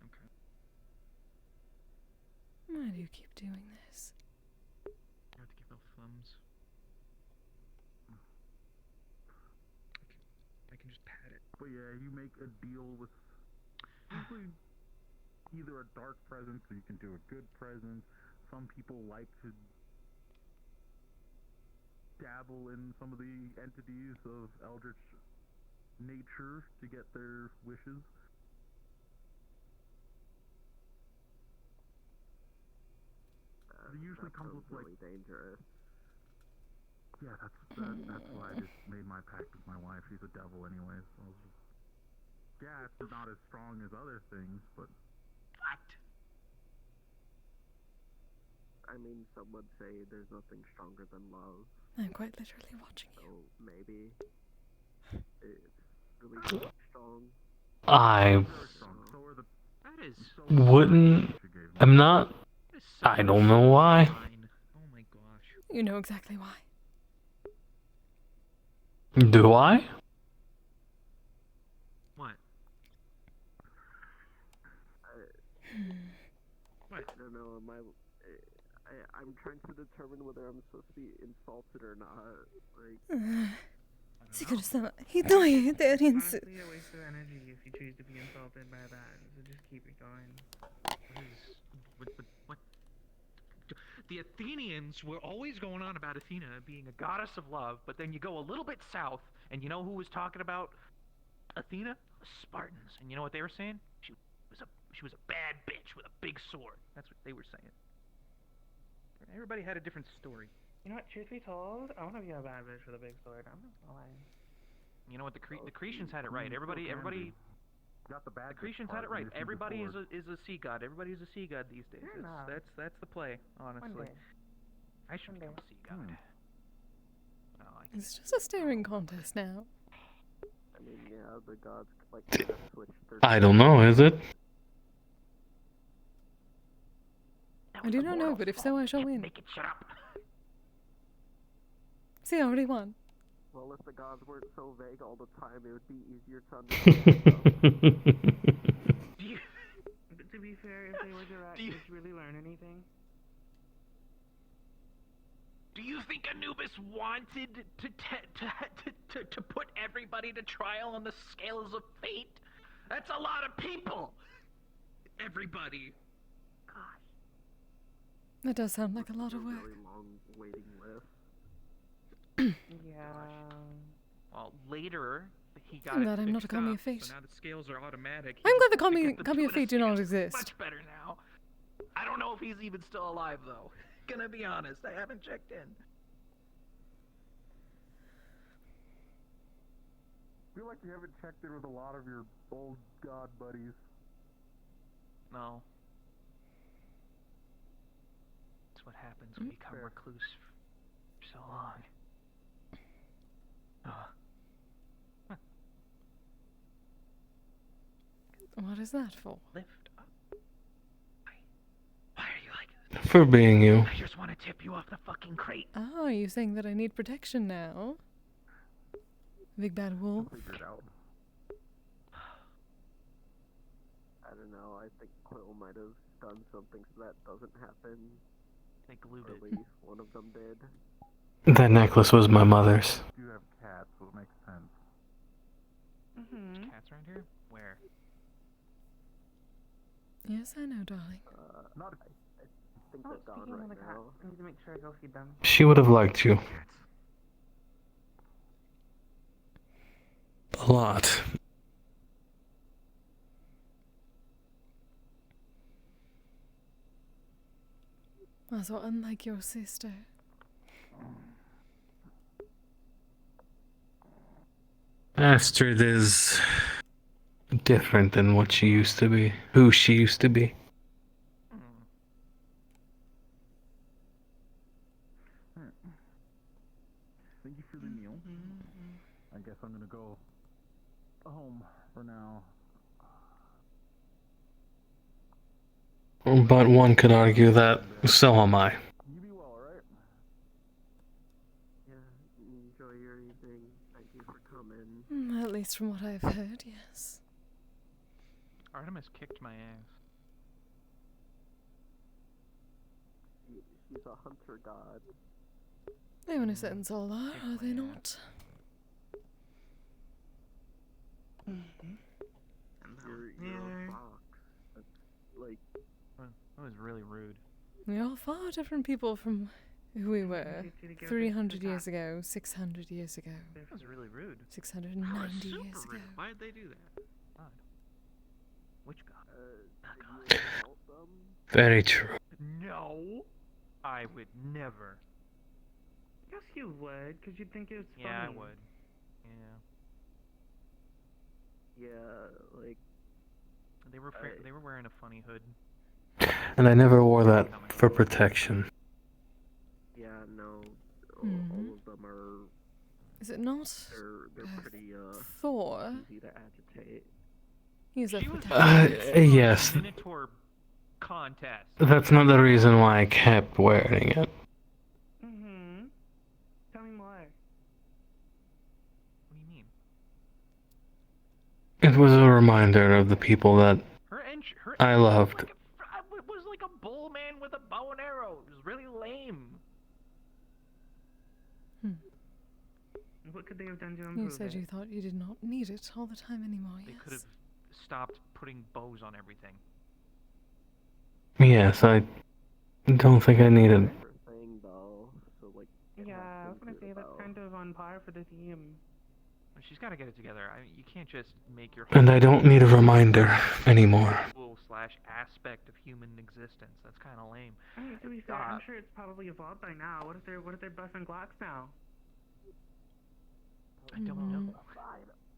Okay. Why do you keep doing this? You have to give off thumbs. I can just pat it. But yeah, you make a deal with usually either a dark presence or you can do a good presence. Some people like to dabble in some of the entities of eldritch nature to get their wishes. It usually comes with really dangerous. Yeah, that's why I just made my pact with my wife. She's a devil anyway, so I was just, yeah, it's not as strong as other things, but what? I mean, some would say there's nothing stronger than love. I'm quite literally watching you. So maybe it's really strong. I That is so wouldn't. I'm not. I don't know why. Oh my gosh. You know exactly why. Do I? What? What? I don't know. I'm trying to determine whether I'm supposed to be insulted or not. Like. しかしさ、ひどいデリンス。 Honestly, a waste of energy if you choose to be insulted by that. So just keep it going. What? the Athenians were always going on about Athena being a goddess of love, but then you go a little bit south, and you know who was talking about Athena? The Spartans. And you know what they were saying? She was a bad bitch with a big sword. That's what they were saying. Everybody had a different story. You know what? Truth be told, I want to be a bad bitch with a big sword. I'm not gonna lie. You know what? The Cretians had it right. Everybody. Got the bad The Cretians had it right. Everybody is a sea god. Everybody is a sea god these days. That's the play, honestly. I should become a sea god. No, It's just a staring contest now. I mean, yeah, the gods like kind of switched their. I don't know, is it? I do not know, but if so, I shall win. Make it shut up. See, I already won. Well, if the gods weren't so vague all the time, it would be easier to understand. But to be fair, if they were direct, did you really learn anything? Do you think Anubis wanted to put everybody to trial on the scales of fate? That's a lot of people. Everybody. Gosh. That does sound like a lot of work. Really long waiting list. Yeah. Well, later he got. I'm glad I'm not a commie of fate. So now the scales are automatic. I'm glad the commie of fate do not exist. Much better now. I don't know if he's even still alive though. Gonna be honest, I haven't checked in. I feel like you haven't checked in with a lot of your old god buddies. No. That's what happens when you become recluse for so long. What is that for? Lift up. Why are you like this? For being you. I just want to tip you off the fucking crate. Oh, are you saying that I need protection now? Big bad wolf? Figured out. I don't know. I think Quill might have done something so that doesn't happen. They glued or it. at least one of them did. That necklace was my mother's. You have cats, so it makes sense. There's cats around here? Where? Yes, I know, darling. Not. I think they're gone right now. I need to make sure I go feed them. She would have liked you. A lot. So unlike your sister. Astrid is different than what she used to be. Who she used to be. Thank you for the meal. I guess I'm gonna go home for now. But one could argue that so am I. You be well, alright? Yeah, enjoy your evening. Thank you for coming. At least from what I've heard, yes. Artemis kicked my ass. She's a hunter god. They in a sense all are they not? You're a fox. That's like. That was really rude. We are far different people from who we were 300 years ago, 600 years ago. That was really rude. 690 years ago. Why did they do that? God. Which god? Very true. No, I would never. Yes, you would, because you'd think it was funny. Yeah, I would. Yeah. Yeah, like. They were wearing a funny hood. And I never wore that for protection. Yeah, no. All of them are. Is it not? They're pretty Thor? easy to agitate. He's a Yes. Minotaur contest. That's not the reason why I kept wearing it. Tell me more. What do you mean? It was a reminder of the people that I loved. It was like a bull man with a bow and arrow. It was really lame. What could they have done to You improve said it? you thought you did not need it all the time anymore, They yes? could have stopped putting bows on everything. Yes, Don't think I need it. Thing though, so like. Yeah, I was gonna say that's kind of on par for the team. She's got to get it together. You can't just make your. And I don't need a reminder anymore. Slash aspect of human existence. That's kind of lame. I mean, to be fair, I'm sure it's probably evolved by now. What if they're buffing Glocks now? I don't know.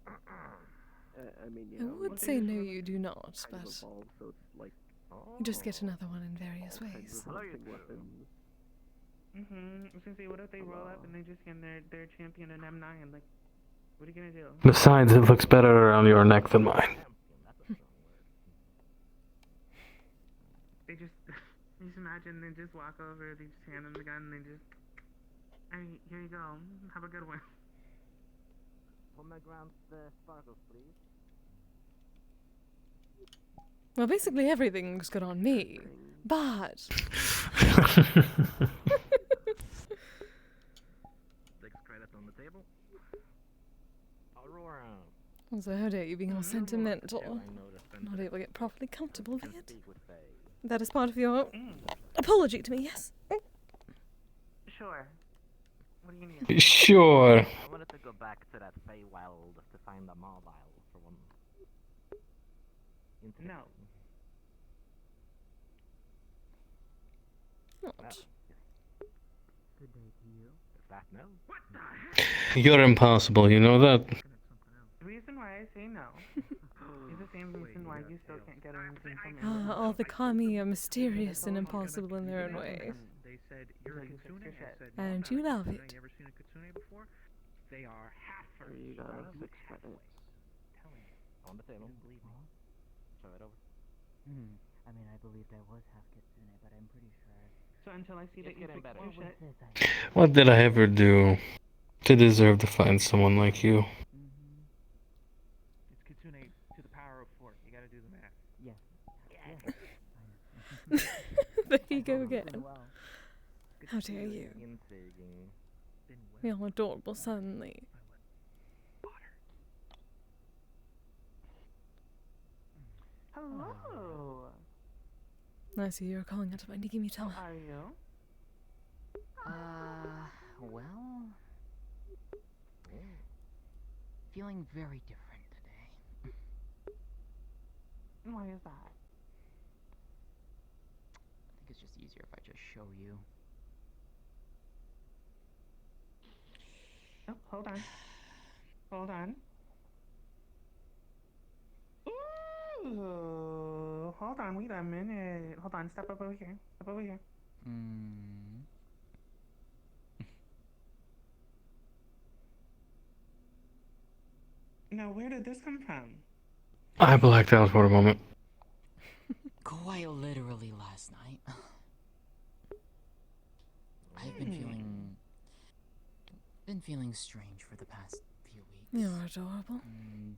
I mean, I would say no, you do not, but evolved, so it's like. you just get another one in various ways. I was gonna say, what if they roll up and they just get their champion in M9? Like, what are you gonna do? Besides, it looks better around your neck than mine. They just imagine they just walk over, they just hand them the gun, and they just, hey, here you go, have a good one. From the ground, the sparkles, please. Well, basically everything looks good on me, but... 6 credits on the table. Aurora. Also, how dare you being all sentimental, not able to get properly comfortable with it. That is part of your apology to me, yes? Sure. What do you need? Sure. I wanted to go back to that Feywild to find the mobile for one. No. Not. Good day to you. Is that no? What the heck? You're impossible, you know that? The reason why I say no is the same reason why you still can't get anything from me. All the kami are mysterious and impossible in their own way. They said you're a kitsune. I said, And you love have it. you ever seen a kitsune before? They are half You got 6 credits. Telling you. On the table. Believe me. Show it over. I mean, I believe there was half kitsune, but I'm pretty sure. So until I see that you fix your shit. What did I ever do to deserve to find someone like you? It's kitsune to the power of 4. You gotta do the math. Yes. There you go again. How dare you? Intriguing. You're all adorable suddenly. Hello. I see you're calling out of my Nikimitama. How are you? Well, feeling very different today. Why is that? I think it's just easier if I just show you. Oh, hold on. Hold on. Ooh, hold on, wait a minute. Hold on, step up over here. Step over here. Now, where did this come from? I blacked out for a moment. Quite literally last night. I've been feeling strange for the past few weeks. You're adorable. And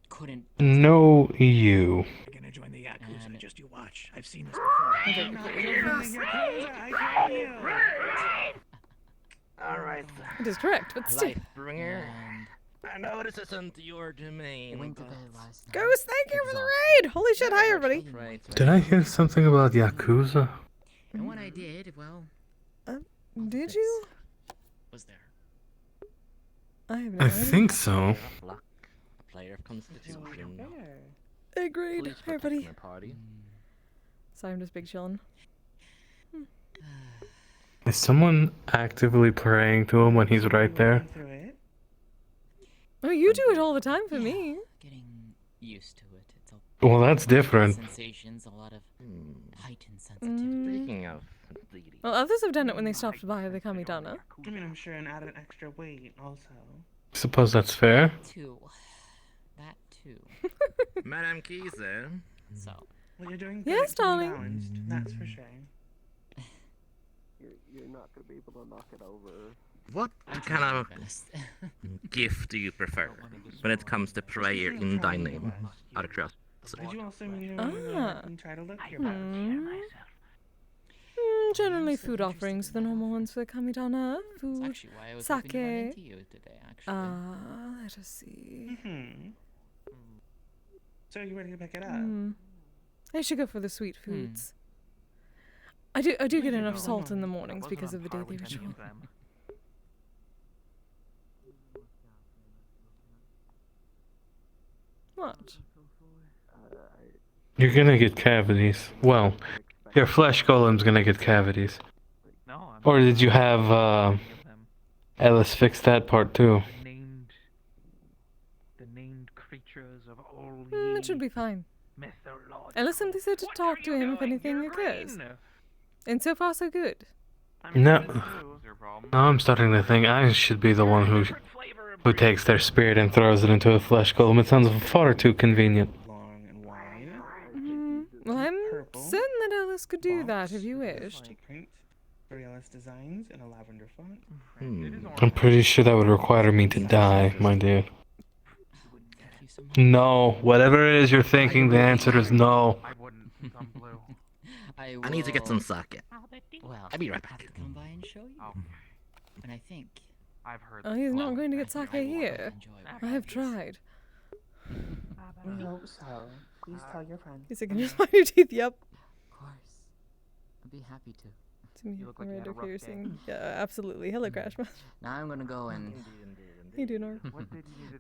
couldn't. No, you. We're gonna join the Yakuza. Just you watch. I've seen this I'm not joining the Yakuza, I tell you. Alright. It is correct, but still. Lightbringer. I know this isn't your domain. Went to bed last night. Ghost, thank you for the raid! Holy shit, hi everybody! Did I hear something about Yakuza? And when I did, well. Did you? Was there? I have no I idea. think so. A player of Constitution. Agreed. Police Hey, everybody. protection party. Sorry, I'm just big chillin'. Is someone actively praying to him when he's right there? Oh, you do it all the time for me. Getting used to it. It's a Well, that's different. sensations, a lot of heightened sensitivity. Speaking of bleeding. Well, others have done it when they stopped by the Kamidana. I mean, I'm sure, and added extra weight also. Suppose that's fair. Too. That too. Madame Kise. So. Well, you're doing Yes, darling. balanced, that's for sure. You're not gonna be able to knock it over. What kind of gift do you prefer when it comes to prayer in thy name? Out of curiosity. Did you also mean you want to go and try to look your best? Generally food offerings, the normal ones for the Kamidana. Food, actually why I was hoping to run sake. into you today, actually. Let us see. So you ready to pick it up? I should go for the sweet foods. I do get enough salt in the mornings because of the daily ritual. What? You're gonna get cavities. Well, your flesh golem's gonna get cavities. No, Or did you have Ellis fix that part too? The named creatures of all It should be fine. mythological. Ellis simply said to talk to him if anything occurs. And so far, so good. No. Now I'm starting to think I should be the one who takes their spirit and throws it into a flesh golem. It sounds far too convenient. Long and wide. Well, I'm certain that Ellis could do that if you wished. Print, Ellis designs, and a lavender font. I'm pretty sure that would require me to die, my dear. No. Whatever it is you're thinking, the answer is no. I need to get some sake. Well, I'll be right back. Come by and show you. And I think I've heard. Oh, he's not going to get sake here. I have tried. We hope so. Please tell your friends. He's like, can you find your teeth? Yep. Of course. I'd be happy to. You look like you had a rough piercing. Yeah, absolutely. Hello, Crash. Now I'm gonna go and Hey, Dunor.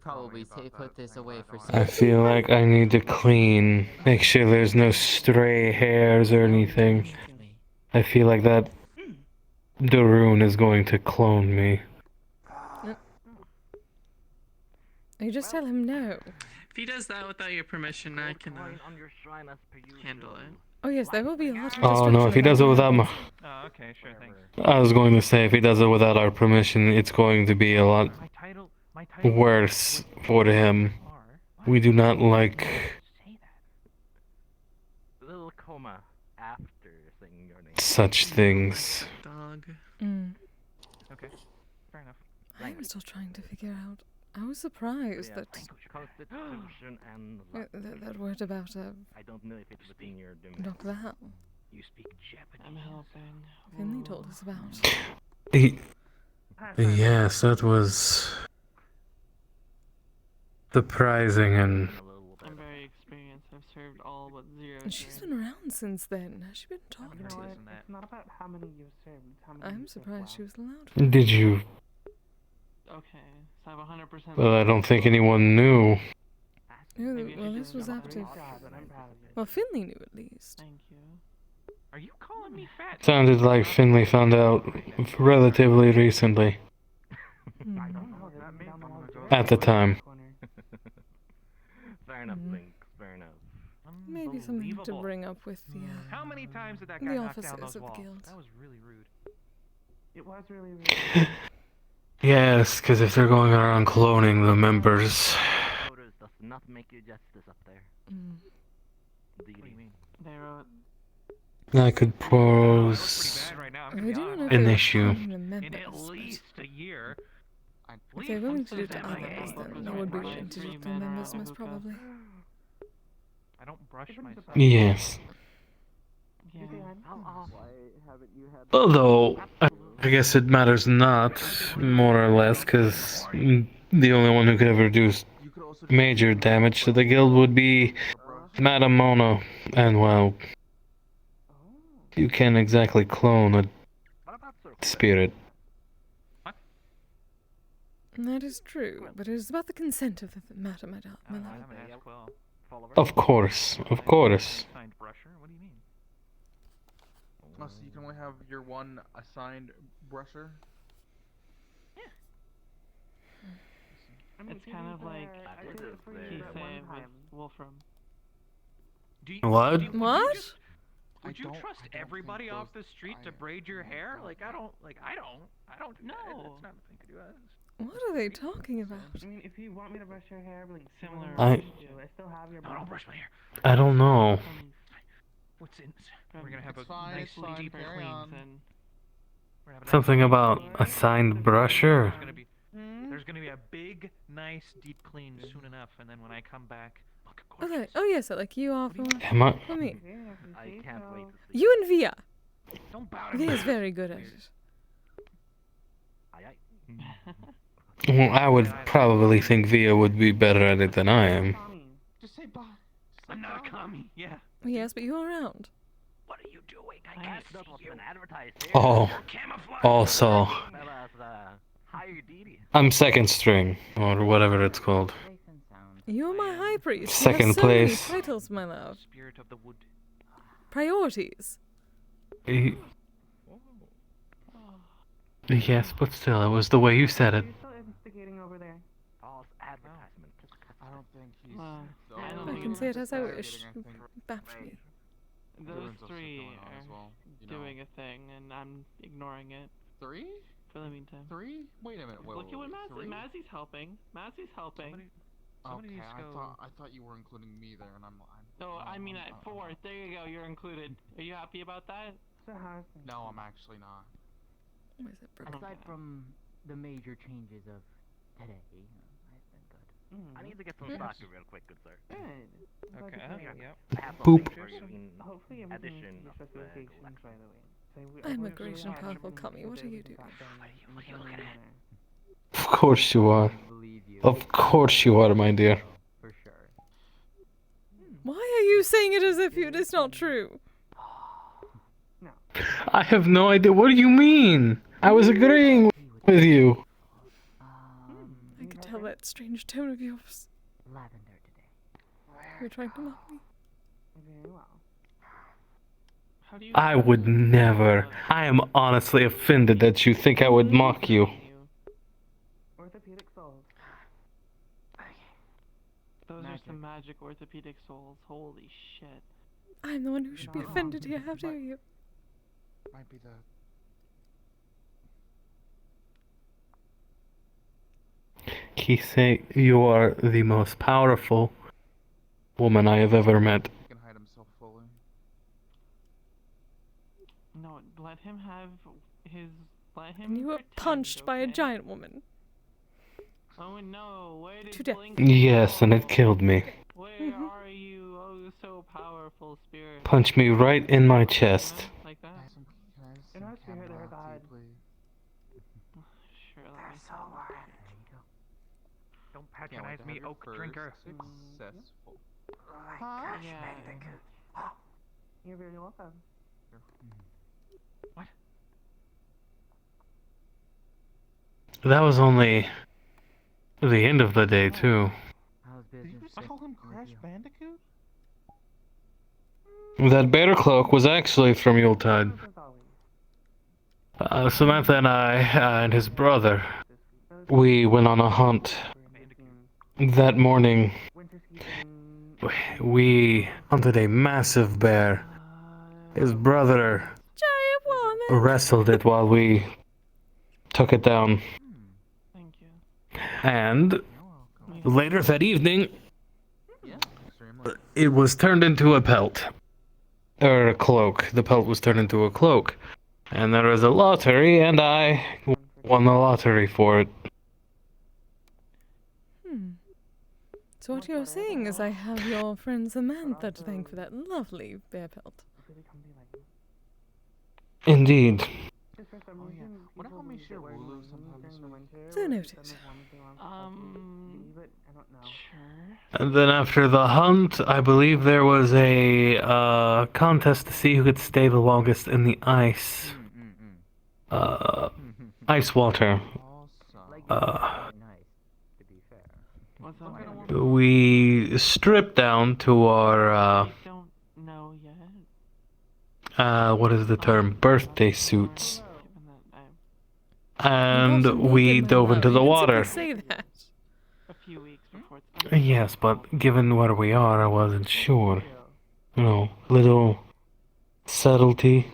probably put this away for I feel like I need to clean. Make sure there's no stray hairs or anything. I feel like that Darun is going to clone me. You just tell him no. If he does that without your permission, I can handle it. Oh yes, there will be a lot of Oh no, if he does it without my... Oh, okay, sure, thanks. I was going to say, if he does it without our permission, it's going to be a lot worse for him. We do not like... Little coma after saying your name. such things. Dog. Okay, fair enough. I'm still trying to figure out. I was surprised that Constitution and that word about I don't know if it's within your domain. Dr. Val. You speak Japanese. I'm helping. Finley told us about. Yes, that was surprising and... I'm very experienced. I've served all but 0. And she's been around since then. Has she been talking to? It's not about how many you've served. It's how many I'm you've served surprised she well. was allowed. Did you... Okay, so I have 100%. Well, I don't think anyone knew. Well, this was after. Well, Finley knew at least. Thank you. Are you calling me fat? Sounded like Finley found out relatively recently. At the time. Fair enough, Link. Fair enough. Maybe something to bring up with the. How many times did that the guy knock down officers those of the walls? guild. That was really rude. It was really rude. Yes, because if they're going around cloning the members... Voters does not make you justice up there. What do you mean? They wrote. That could pose an issue. In at least a year. If they're willing to do it to others, then they would be willing to do it to members, most probably. I don't brush myself. Yes. Yeah. Although, I guess it matters not, more or less, because the only one who could ever do major damage to the guild would be Madame Mona. And, well, you can't exactly clone a spirit. That is true, but it is about the consent of the matter, my love. Of course, of course. Signed brusher? What do you mean? Oh, so you can only have your one assigned brusher? It's kind of like Kise with Wolfram. What? What? Would you trust everybody off the street to braid your hair? Like, I don't. No. It's not a thing to do. What are they talking about? I mean, if you want me to brush your hair, like similar. I still have your. No, don't brush my hair. I don't know. What's in? We're gonna have a fine, nice it's fine, deep carry clean. on. We're having a Something about a signed brusher? There's gonna be a big, nice deep clean soon enough, and then when I come back, look Okay. Oh yes, like you are for. Am I? For me. I can't wait to see. You and Via. Don't bow to Via's very good at it. Well, I would probably think Via would be better at it than I am. Just say bye. I'm not a commie. Yeah. Yes, but you're around. What are you doing? I can't see what's been advertised here. Oh, You're camouflage. also, Fellas, hire Didi. I'm second string, or whatever it's called. You're my high priest. You Second have so many place. titles, my love. Spirit of the wood. Priorities. Yes, but still, it was the way you said it. You're still instigating over there. False advertisement. I don't think he's. I can say it as I wish. Baffed me. Those three are doing a thing, and I'm ignoring it. Three? For the meantime. Three? Wait a minute. Look at what Mazzy's helping. Mazzy's helping. Okay, I thought you were including me there, and I'm. No, I mean at 4. There you go. You're included. Are you happy about that? No, I'm actually not. Aside from the major changes of today, I've been good. I need to get some sake real quick, good sir. Okay. Yep. I have Boop. something for you in Hopefully everything addition is of specifications, by the way. So I'm a great and powerful Kami. What are you doing? What are you looking at? Of course you are. Of course you are, my dear. For sure. Why are you saying it as if it's not true? I have no idea. What do you mean? I was agreeing with you. I could tell that strange tone of yours. Lavender today. You're trying to mock me. Very well. How do you I would never. I am honestly offended that you think I would mock you. Orthopedic souls. Those are some magic orthopedic souls. Holy shit. I'm the one who should be offended here. How dare you? Might be the. Kise, you are the most powerful woman I have ever met. He can hide himself fully. No, let him have his. Let him. And you were pretend, punched by a okay? giant woman. Oh no! Where did To death. Blink Yes, and it killed me. Where are you? Oh, so powerful, spirit. Punched me right in my chest. Like that? In our spirit, our God. Sure, let me So Don't patronize me, oak drinker. Successful. Yeah. You're very welcome. What? That was only the end of the day, too. How's Did you business? just call him Crash Bandicoot? That bear cloak was actually from Yuletide. Samantha and I, and his brother, we went on a hunt. That morning, we hunted a massive bear. His brother Giant woman. wrestled it while we took it down. Thank you. And later that evening, it was turned into a pelt. Or a cloak. The pelt was turned into a cloak. And there was a lottery, and I won the lottery for it. So what you're saying is I have your friend Samantha to thank for that lovely bear pelt. Indeed. What about me share Wooloo sometime? So noted. Sure. And then after the hunt, I believe there was a contest to see who could stay the longest in the ice. Ice water. We stripped down to our, Don't know yet. what is the term? Birthday suits. Given that And You're we naked, my dove love. into You the can water. simply say that. a few weeks before it's done. Yes, but given where we are, I wasn't sure. You know, little subtlety.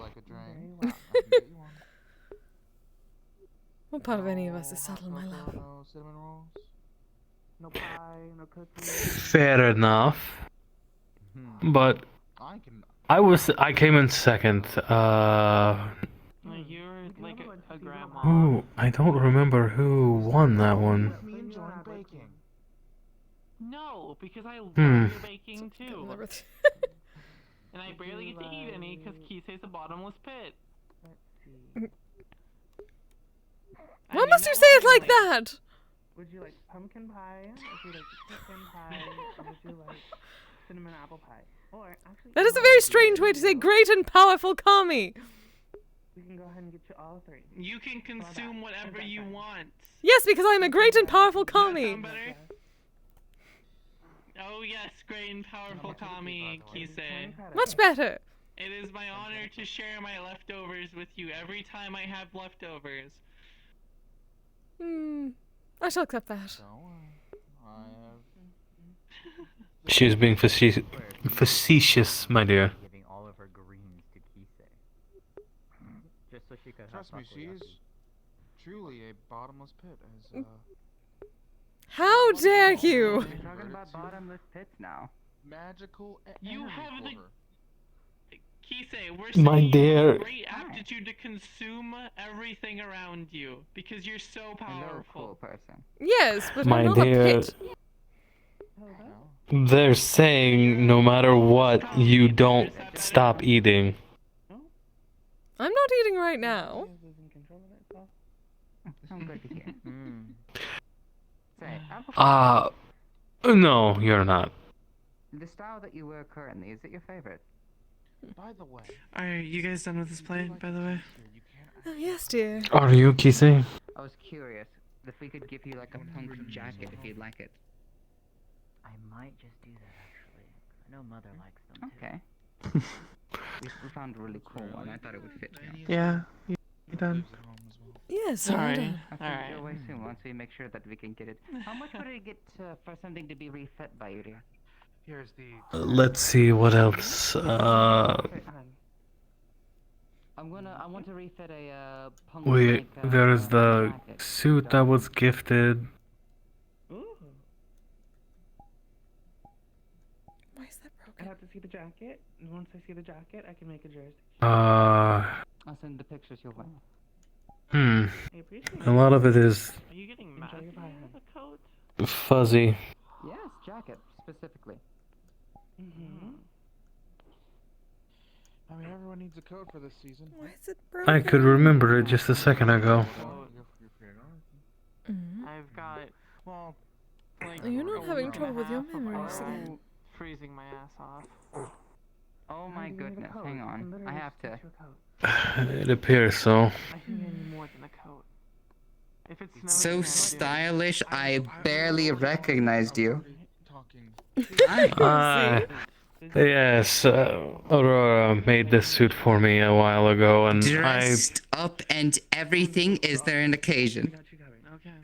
What part of any of us is subtle, my love? No cinnamon rolls. No pie, no cookies. Fair enough. But I came in second. You're like a grandma. Oh, I don't remember who won that one. Me enjoying baking. No, because I love Hmm. your baking too. And I barely get to eat any because Kise's a bottomless pit. Why must you say it like that? Would you like pumpkin pie? Would you like pumpkin pie? Or would you like cinnamon apple pie? Or actually, That is a very strange way to say great and powerful kami. we can go ahead and get you all three. You can consume whatever you want. Yes, because I am a great and powerful Does that kami. sound better? Oh yes, great and powerful kami, Kise. Much better. It is my honor to share my leftovers with you every time I have leftovers. I shall accept that. She was being facetious, my dear. Giving all of her greens to Kise. Just so she could Trust me, she's truly a bottomless pit. As How dare you? You're talking about bottomless pits now. magical. You have the Kise, we're My saying you dear. have great aptitude to consume everything around you because you're so powerful. Person. Yes, but My I'm not dear. a pit. They're saying no matter what, you don't stop eating. I'm not eating right now. I'm good to hear. Say, No, you're not. the style that you wear currently, is it your favorite? By the way, Are you guys done with this play, by the way? Oh, yes, dear. Are you, Kise? I was curious if we could give you like a punk jacket if you'd like it. I might just do that actually. I know Mother likes them. Okay. we found a really cool one. I thought it would fit you. Yeah. You done? Yes, Sorry. I Alright. think away soon once we make sure that we can get it. How much would it get for something to be refit by you, dear? Here's the. Let's see what else. I want to refit a punk. Wait, there's the suit that was gifted. Why is that I broken? have to see the jacket, and once I see the jacket, I can make a jersey. I'll send the pictures your way. I appreciate A lot of it is Are you getting mad at the coat? fuzzy. Yes, jacket specifically. I mean, everyone needs a coat for this season. Why is it broken? I could remember it just a second ago. I've got Well, like You're not a having week trouble and a with your half of memories oil again. freezing my ass off. Oh my goodness, hang on. I have to. It appears so. I can get any more than a coat. If it's snowing, So then I'll do it. stylish, I barely recognized you. Yes, Aurora made this suit for me a while ago, and Dressed up and everything. Is there an occasion?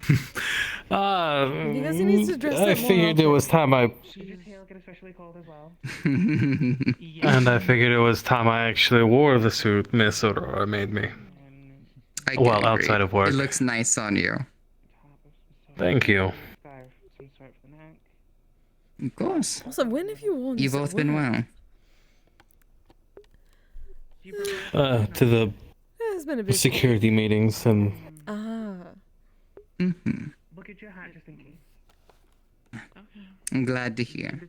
Because he needs to dress I up more figured it was time I, Does your tail get especially cold as well? and I figured it was time I actually wore the suit Miss Aurora made me. I can Well, agree. outside of work. It looks nice on you. Thank you. Scarf, some sort for the neck. Of course. Also, when have you worn You've this at both been work? well. To the It's been a busy security meetings and Look at your hat just in case. I'm glad to hear.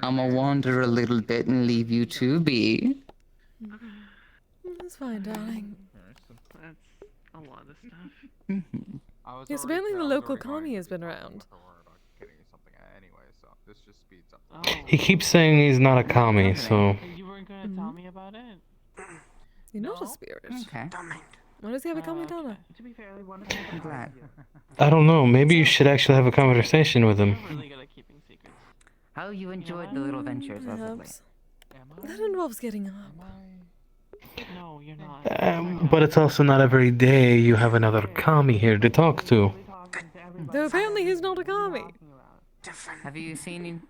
I'ma wander a little bit and leave you to be. That's fine, darling. That's a lot of stuff. Yes, apparently the local commie has been around. he keeps saying he's not a commie, so You weren't gonna tell me about it? You're not a spirit. Okay. Why does he have a kamidana? To be fair, wonderful. I'm glad. I don't know. Maybe you should actually have a conversation with him. I'm really good at keeping secrets. How you enjoyed the little ventures of the Perhaps. That involves getting up. No, you're not. But it's also not every day you have another commie here to talk to. Though apparently he's not a commie. Have you seen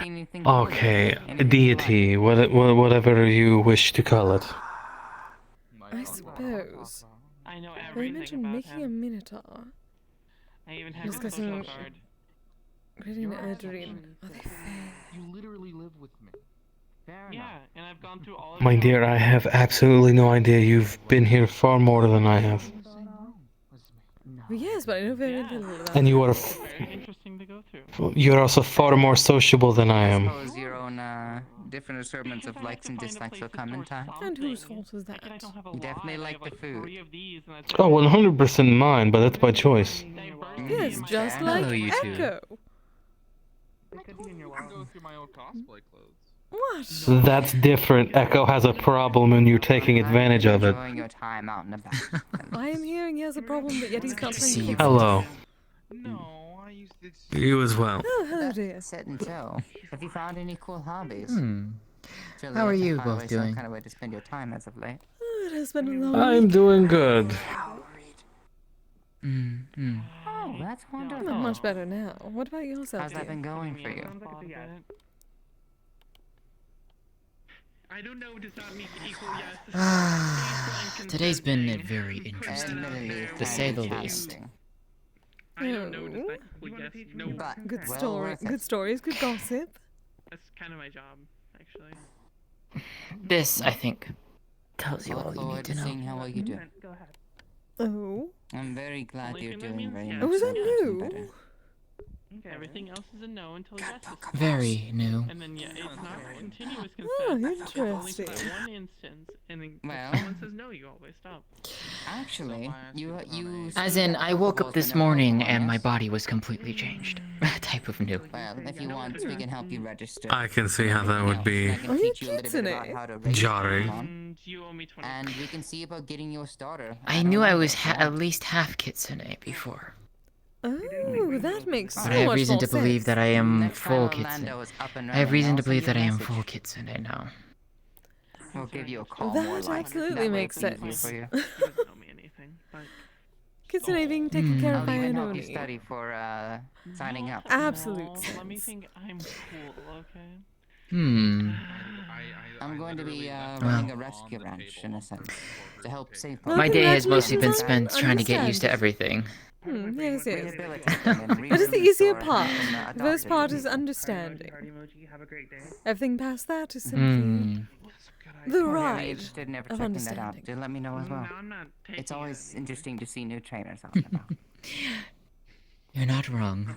anything? Okay, deity, whatever you wish to call it. I suppose. I know They everything mentioned about making a him. minotaur. I even have his Discussing social card. creating an Edrine. Are they fair? You literally live with me. Yeah, and I've gone through all of My dear, I have absolutely no idea. You've been here far more than I have. Well, yes, but I know very little about And you it. are very interesting to go through. you're also far more sociable than I am. Suppose your own different assortments of likes and dislikes will come in time. And whose fault was that? You definitely like the food. Oh, 100% mine, but that's by choice. Yes, just like Hello, you two. Echo. I can go through my old cosplay clothes. What? That's different. Echo has a problem and you're taking advantage of it. Enjoying your time out and about. I am hearing he has a problem, but yet he's not trying to fix it. Hello. No, I used it. You as well. Oh, hello, dear. Sit and chill. Have you found any cool hobbies? Surely How are I can you find both some doing? kind of way to spend your time as of late. Oh, it has been a long I'm week. doing good. Oh, that's wonderful. Not much better now. What about yourself, How's that dear? been going for you? I don't know, does that mean equal yes? Today's been very interesting, to say the least. I don't know, does that equal yes? No. Good well story. worth it. Good stories. Good gossip. That's kind of my job, actually. This, I think, tells you I all look you need forward to to know. seeing how well you do. Go ahead. Oh. I'm very glad Only you're thing that doing means very yes. much. Oh, is that so new? much better. Everything else is a no until yes is Very new. And then yeah, it's not continuous consent. Oh, It's only for interesting. that one instance, and then Well. if someone says no, you always stop. Actually, you As in, I woke up this morning and my body was completely changed. Type of new. Well, if you want, we can help you register. I can see how that would be I can teach you a little bit about how to raise jarring. Pokemon, And you owe me 20. and we can see about getting you a starter. I knew I was at least half Kitsune before. Oh, that makes so But I have much reason more to believe sense. that I am Next time full Orlando Kitsune. is up and I have running, reason I'll to believe send that I you a am message. full Kitsune now. We'll give you a Oh, call that more like. absolutely That way makes it's easier sense. for you. He doesn't owe me anything, but Kitsune being taken care I'll of by even an help you Oni. study for signing up. Absolute no, sense. let me think. I'm cool, okay? I'm going to be running a rescue ranch in a sense to help save. Well, My day has mostly been congratulations spent on trying to get used to understanding. everything. Yes, yes. Rehabilitate them and That is the re-release easier or part. have them, The adopted first part is people. understanding. Heart emoji, have a great day. Everything past that is simply the If you're ride interested in ever of checking that out, understanding. do let me know as well. No, I'm not taking It's always it. interesting to see new trainers out and about. You're not wrong.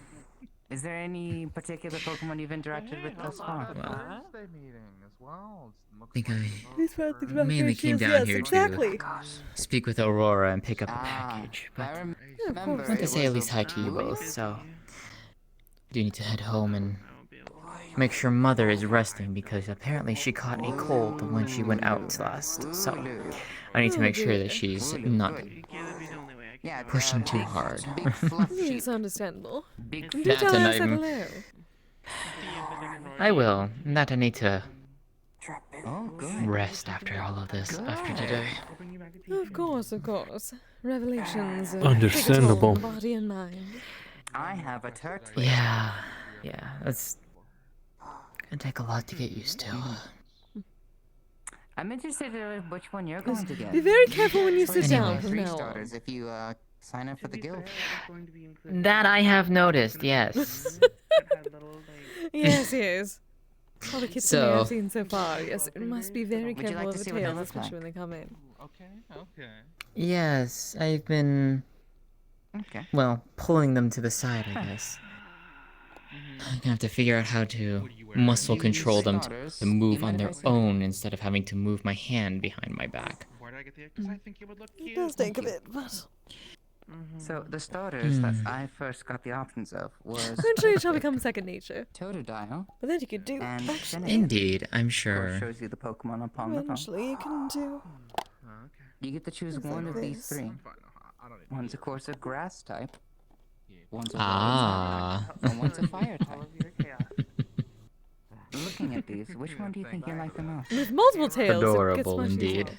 Is there any particular Pokemon you've interacted with thus far? Well, Thursday meeting as well. I think I These were the mainly came yes, down here exactly. to speak with Aurora and pick up a Ah, package. I But Yeah, of remember. course. I want to it say at was least a hi to you blue? both, so I do need to head home and make sure Mother is resting because apparently she caught a cold when she went out last. So I need to make sure that she's not Yeah, pushing too hard. Big fluff Yes, sheep. understandable. Big Do That tell her I and said I'm- hello. I will. That I need to Oh, good. rest after all of this, after today. Of course, of course. Revelations take a Understandable. toll on body and mind. I have a turtle. Yeah, that's gonna take a lot to get used to. I'm interested in which one you're going to get. Be very careful when you sit Anyway. down from Three now on. starters if you sign up for the guild. That I have noticed, yes. Yes, yes. All the kitsune So- I've seen so far, yes, it must be very Would you careful like of to the see what they tails, look especially like? when they come in. Okay. Yes, I've been, Okay. well, pulling them to the side, I guess. I'm gonna have to figure out how to muscle control them to move on their own instead of having to move my hand behind my back. Where did I get the? Because I think it would look It cute. does take a bit, but So the starters that I first got the options of was eventually it shall become second nature. Totodile But then you could do, and actually, Shenanigans. Indeed, I'm Of course, sure. shows you the Pokemon upon the phone. eventually you can do. You get to choose Things one like of these this. three. I don't even. One's of course a grass type. One's a Ah. water type. And one's a fire type. Looking at these, which one do you think you like the most? With multiple tails, it gets Adorable much indeed. easier.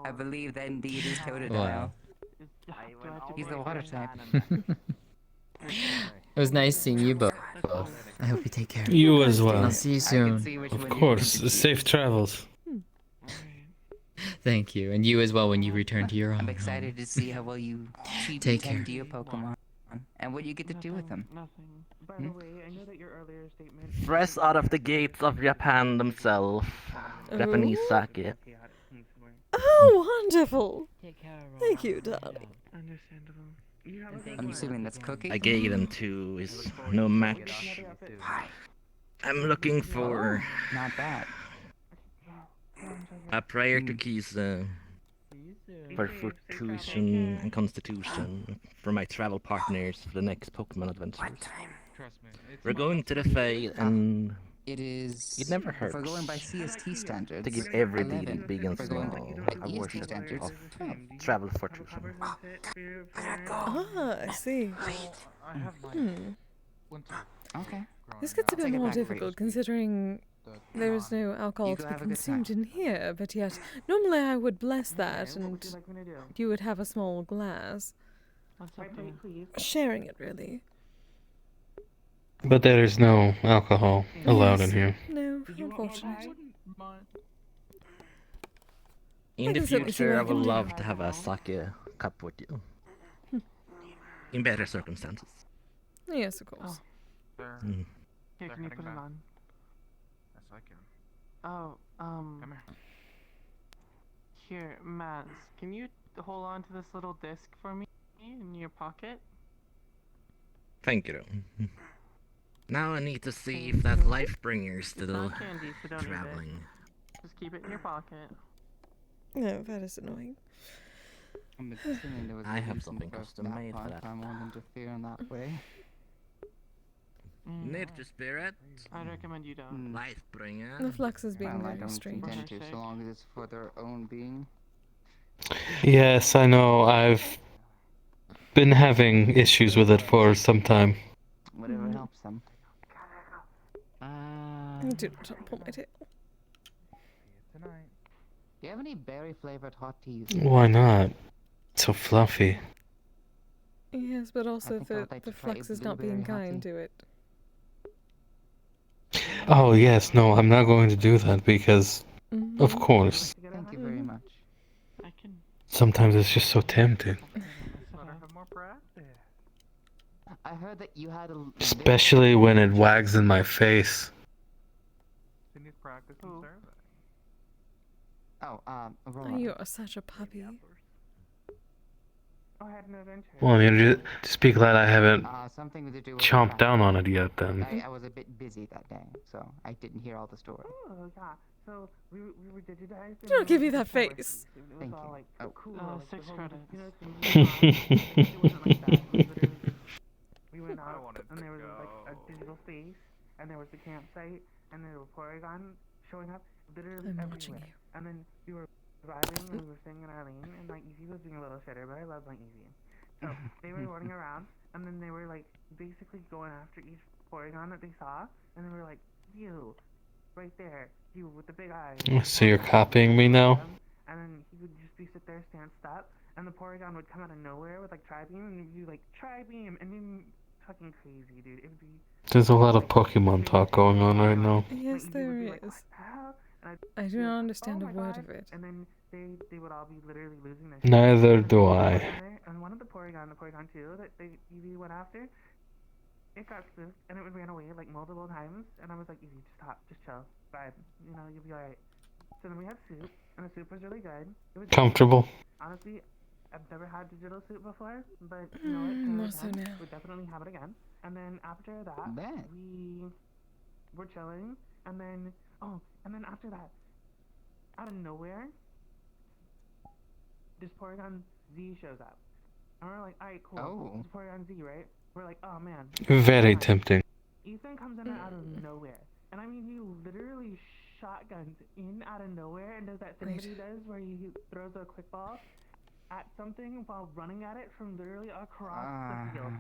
I believe that indeed is Totodile. Wow. He's the water type. It was nice seeing you both. I hope you take care. You as I'll well. see you soon. Of course. Safe travels. Thank you, and you as well when you return to your own I'm home. excited to see how well you treat Take and tend care. to your Pokemon, and what you get to do with them. Nothing. By the way, I know that your earlier statement. Fresh out of the gates of Japan themselves. Japanese sake. Oh, wonderful! Thank you, darling. Understandable. You have a good I'm one. assuming that's cookies. I gave them to is no match. I'm looking for Not bad. a prayer to Kise for fortune and constitution for my travel partners for the next Pokemon adventure. We're going to the Fae, and It is. it never If hurts we're going by CST standards, to give every 11. big and If we're going small by a EST worship standards, of 12. travel fortune. Ah, I see. I have my Okay. This gets a I'll bit take it more back for you. difficult considering there is no alcohol You to go be have a good consumed time. in here, but yet normally I would bless that What would and you like me to do? you would have a small glass. What's My up, plate, please. Sharing it, really. But there is no alcohol allowed in Yes. here. No, Did you want more unfortunately. pie? In I the can certainly see future, what I I would can do. love to have a sake cup with you. In better circumstances. Yes, of course. Mm. Here, can you put it on? Yes, I can. Oh, Come here. Here, Mads, can you hold on to this little disc for me in your pocket? Thank you. Now I need to see if that Lifebringer's It's still not candy, so don't traveling. eat it. Just keep it in your pocket. No, that is annoying. I'm assuming there was I a have reason something for custom that made for part, that. so I won't interfere in that way. Nature spirit. I'd recommend you don't. Lifebringer. The flux is being Well, I very don't strange. intend to, so long as it's for their own being. Yes, I know. I've been having issues with it for some time. Whatever helps them. Do not pull my tail. Do you have any berry flavored hot teas? Why not? It's so fluffy. Yes, but also think I would like the to try a flux is not being blueberry hot kind tea. to it. Oh, yes, no, I'm not going to do that because, of course, Thank you very much. I can. sometimes it's just so tempting. I heard that you had a. Especially when it wags in my face. Oh, Oh, Aurora. you are such a puppy. Oh, I had an adventure. Well, just be glad I haven't Something to do with chomped down on it yet then. I was a bit busy that day, so I didn't hear all the story. Oh, yeah. So we were digitized. and Don't we give were you that before face. it was Thank all you. like Oh. cool. like, 6 the whole, credits. You know, it wasn't like that. It was literally just we went out and there was like a digital space and there was the campsite and there were Porygon showing up literally I'm watching everywhere. you. And then we were vibing and we were staying in our lane and like Easy was being a little shitter, but I love my Easy. So they were running around and then they were like basically going after each Porygon that they saw and they were like, you, right there, you with the big eyes. So you're copying me now? And then he would just be sit there stanced up and the Porygon would come out of nowhere with like Tri-Beam and you'd be like, Tri-Beam, and then fucking crazy, dude. It would be There's a lot of Pokemon talk going on right now. Yes, there is. I do not understand a word of it. And then they would all be literally losing their Neither do I. And one of the Porygon 2 that the Eevee went after, it got spooked and it ran away like multiple times. And I was like, Eevee, just stop, just chill, vibe. You know, you'll be alright. So then we had soup, and the soup was really good. It was Comfortable. Honestly, I've never had digital soup before, but you know what? Also now. We'd definitely have it again. And then after that, we were chilling, and then after that, out of nowhere, this Porygon Z shows up, and we're like, alright, cool. Oh. It's Porygon Z, right? We're like, oh man. Very tempting. Ethan comes in out of nowhere, and I mean, he literally shotguns in out of nowhere and does that thing that he does where he throws a quick ball at something while running at it from literally across the field.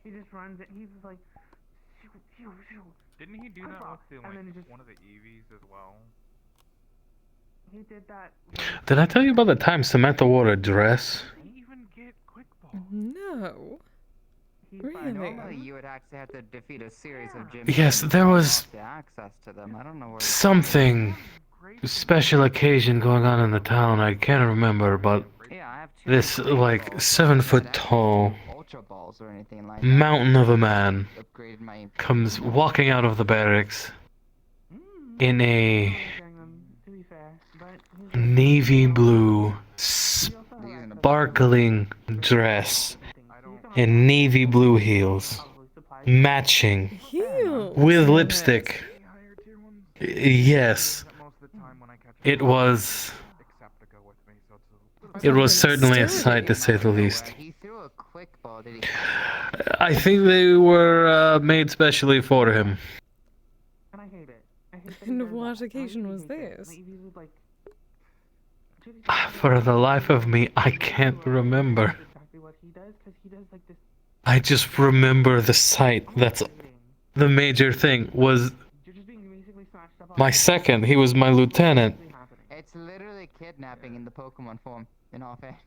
He just runs it. He's just like, shoo, shoo, shoo. Didn't he do Quick that ball. with And then he just one of the Eevees as well? he did that. Did I tell you about the time Samantha wore a dress? He even get quick ball. No. Really? Normally, you would actually have to defeat a series of gyms. Yes, there was access to them. I don't know where. something special occasion going on in the town. I can't remember, but this like 7-foot tall Ultra balls or anything like mountain of a man upgraded my. comes walking out of the barracks in a navy blue sparkling dress and navy blue heels matching Heels. with lipstick. Yes, it was certainly a sight to say the least. He threw a quick quick ball? Did he? I think they were made specially for him. And I hate it. I hate that he And does what that. I occasion really was hate it. this? Like, he was like, For the life of me, I can't remember. exactly what he does, because he does like this. I just remember the sight. That's the major thing. Was my second. He was my lieutenant. It's literally kidnapping in the Pokemon form. In all fairness.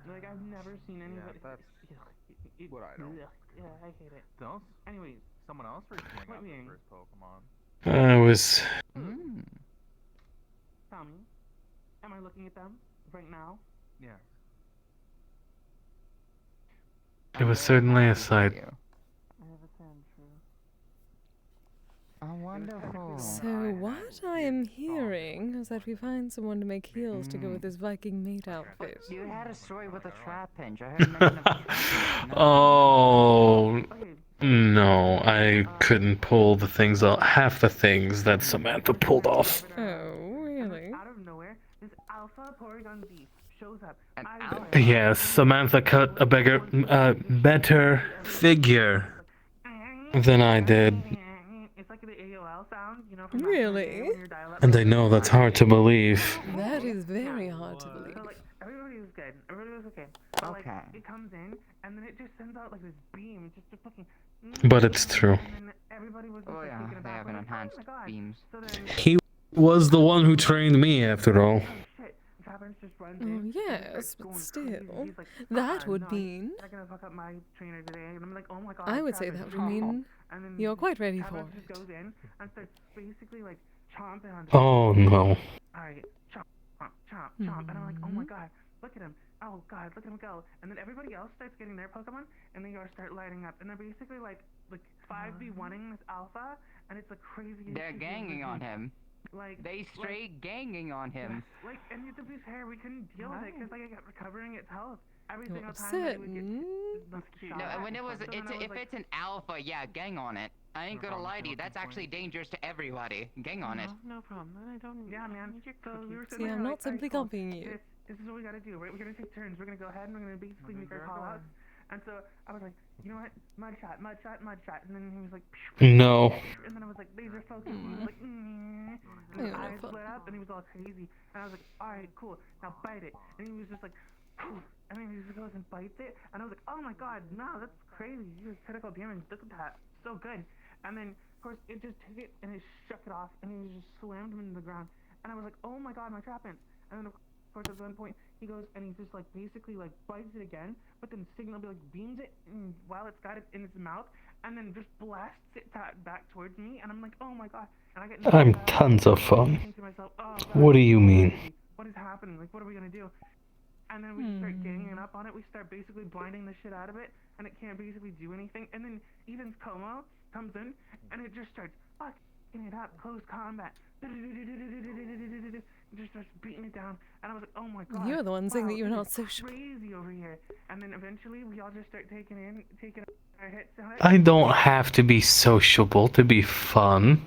Like, I've never seen anybody. that's what I don't. Yeah, I hate it. Don't? Anyways, Someone else reaching out What the mean? first Pokemon. I was. Tell me, am I looking at them right now? Yeah. It was certainly a sight. I have a fan true. Oh, wonderful. So what I am hearing is that we find someone to make heels to go with his Viking mate outfit. You had a story with a trap hinge. I heard mention of a trap hinge. Oh no, I couldn't pull the things off. Half the things that Samantha pulled off. Oh, really? Out of nowhere, this alpha Porygon Z shows up. Yes, Samantha cut a better figure than I did. It's like the AOL sound, you know, Really? And I know that's hard to believe. That is very hard to believe. So, like, everybody was good. Everybody was okay. But, like, it comes in, and then it just sends out, like, this beam, just a fucking... But it's true. And then everybody was Oh yeah, they have an enhanced beams. So then... He was the one who trained me, after all. Oh, yes, but still, that would mean... I would say that would mean you're quite ready for it. Goes in and starts basically, like, chomping on... Oh no. Alright, chomp, chomp, chomp. And I'm like, oh my god, look at him. Oh god, look at him go. And then everybody else starts getting their Pokemon, and they all start lighting up. And they're basically, like 5v1ing this alpha, and it's a crazy... They're ganging on him. Like, they straight ganging on him. Like, and to be fair, we couldn't deal with it because like it kept recovering its health every single time. Certain. No, and when it was, if it's an alpha, yeah, gang on it. I ain't gonna lie to you, that's actually dangerous to everybody. Gang on it. No problem. I don't. Yeah, man. So we were See, I'm not simply copying you. This is what we gotta do, right? We're gonna take turns. We're gonna go ahead and we're gonna basically make our call outs. And so I was like, you know what? Mud shot, mud shot, mud shot. And then he was like, no. And then I was like, laser focus. And he was like, and his eyes lit up, and he was all crazy. And I was like, all right, cool. Now bite it. And he was just like, and then he just goes and bites it. And I was like, oh my god, no, that's crazy. You just critical damage. Look at that. So good. And then, of course, it just took it and it shook it off, and he just slammed him into the ground. And I was like, oh my god, my trap ants. And then, of course, at one point, he goes and he just, like, basically, like, bites it again, but then signal, like, beams it while it's got it in its mouth, and then just blasts it back towards me, and I'm like, oh my god. And I get I'm tons of fun. to myself, oh, god, What do you mean? what is happening? Like, what are we gonna do? And then we just start ganging up on it. We start basically blinding the shit out of it, and it can't basically do anything. And then even Como comes in, and it just starts fucking it up, close combat. It just starts beating it down, and I was like, oh my god. You're the one saying that you're not sociable. Crazy over here. And then eventually we all just start taking our hits. I don't have to be sociable to be fun.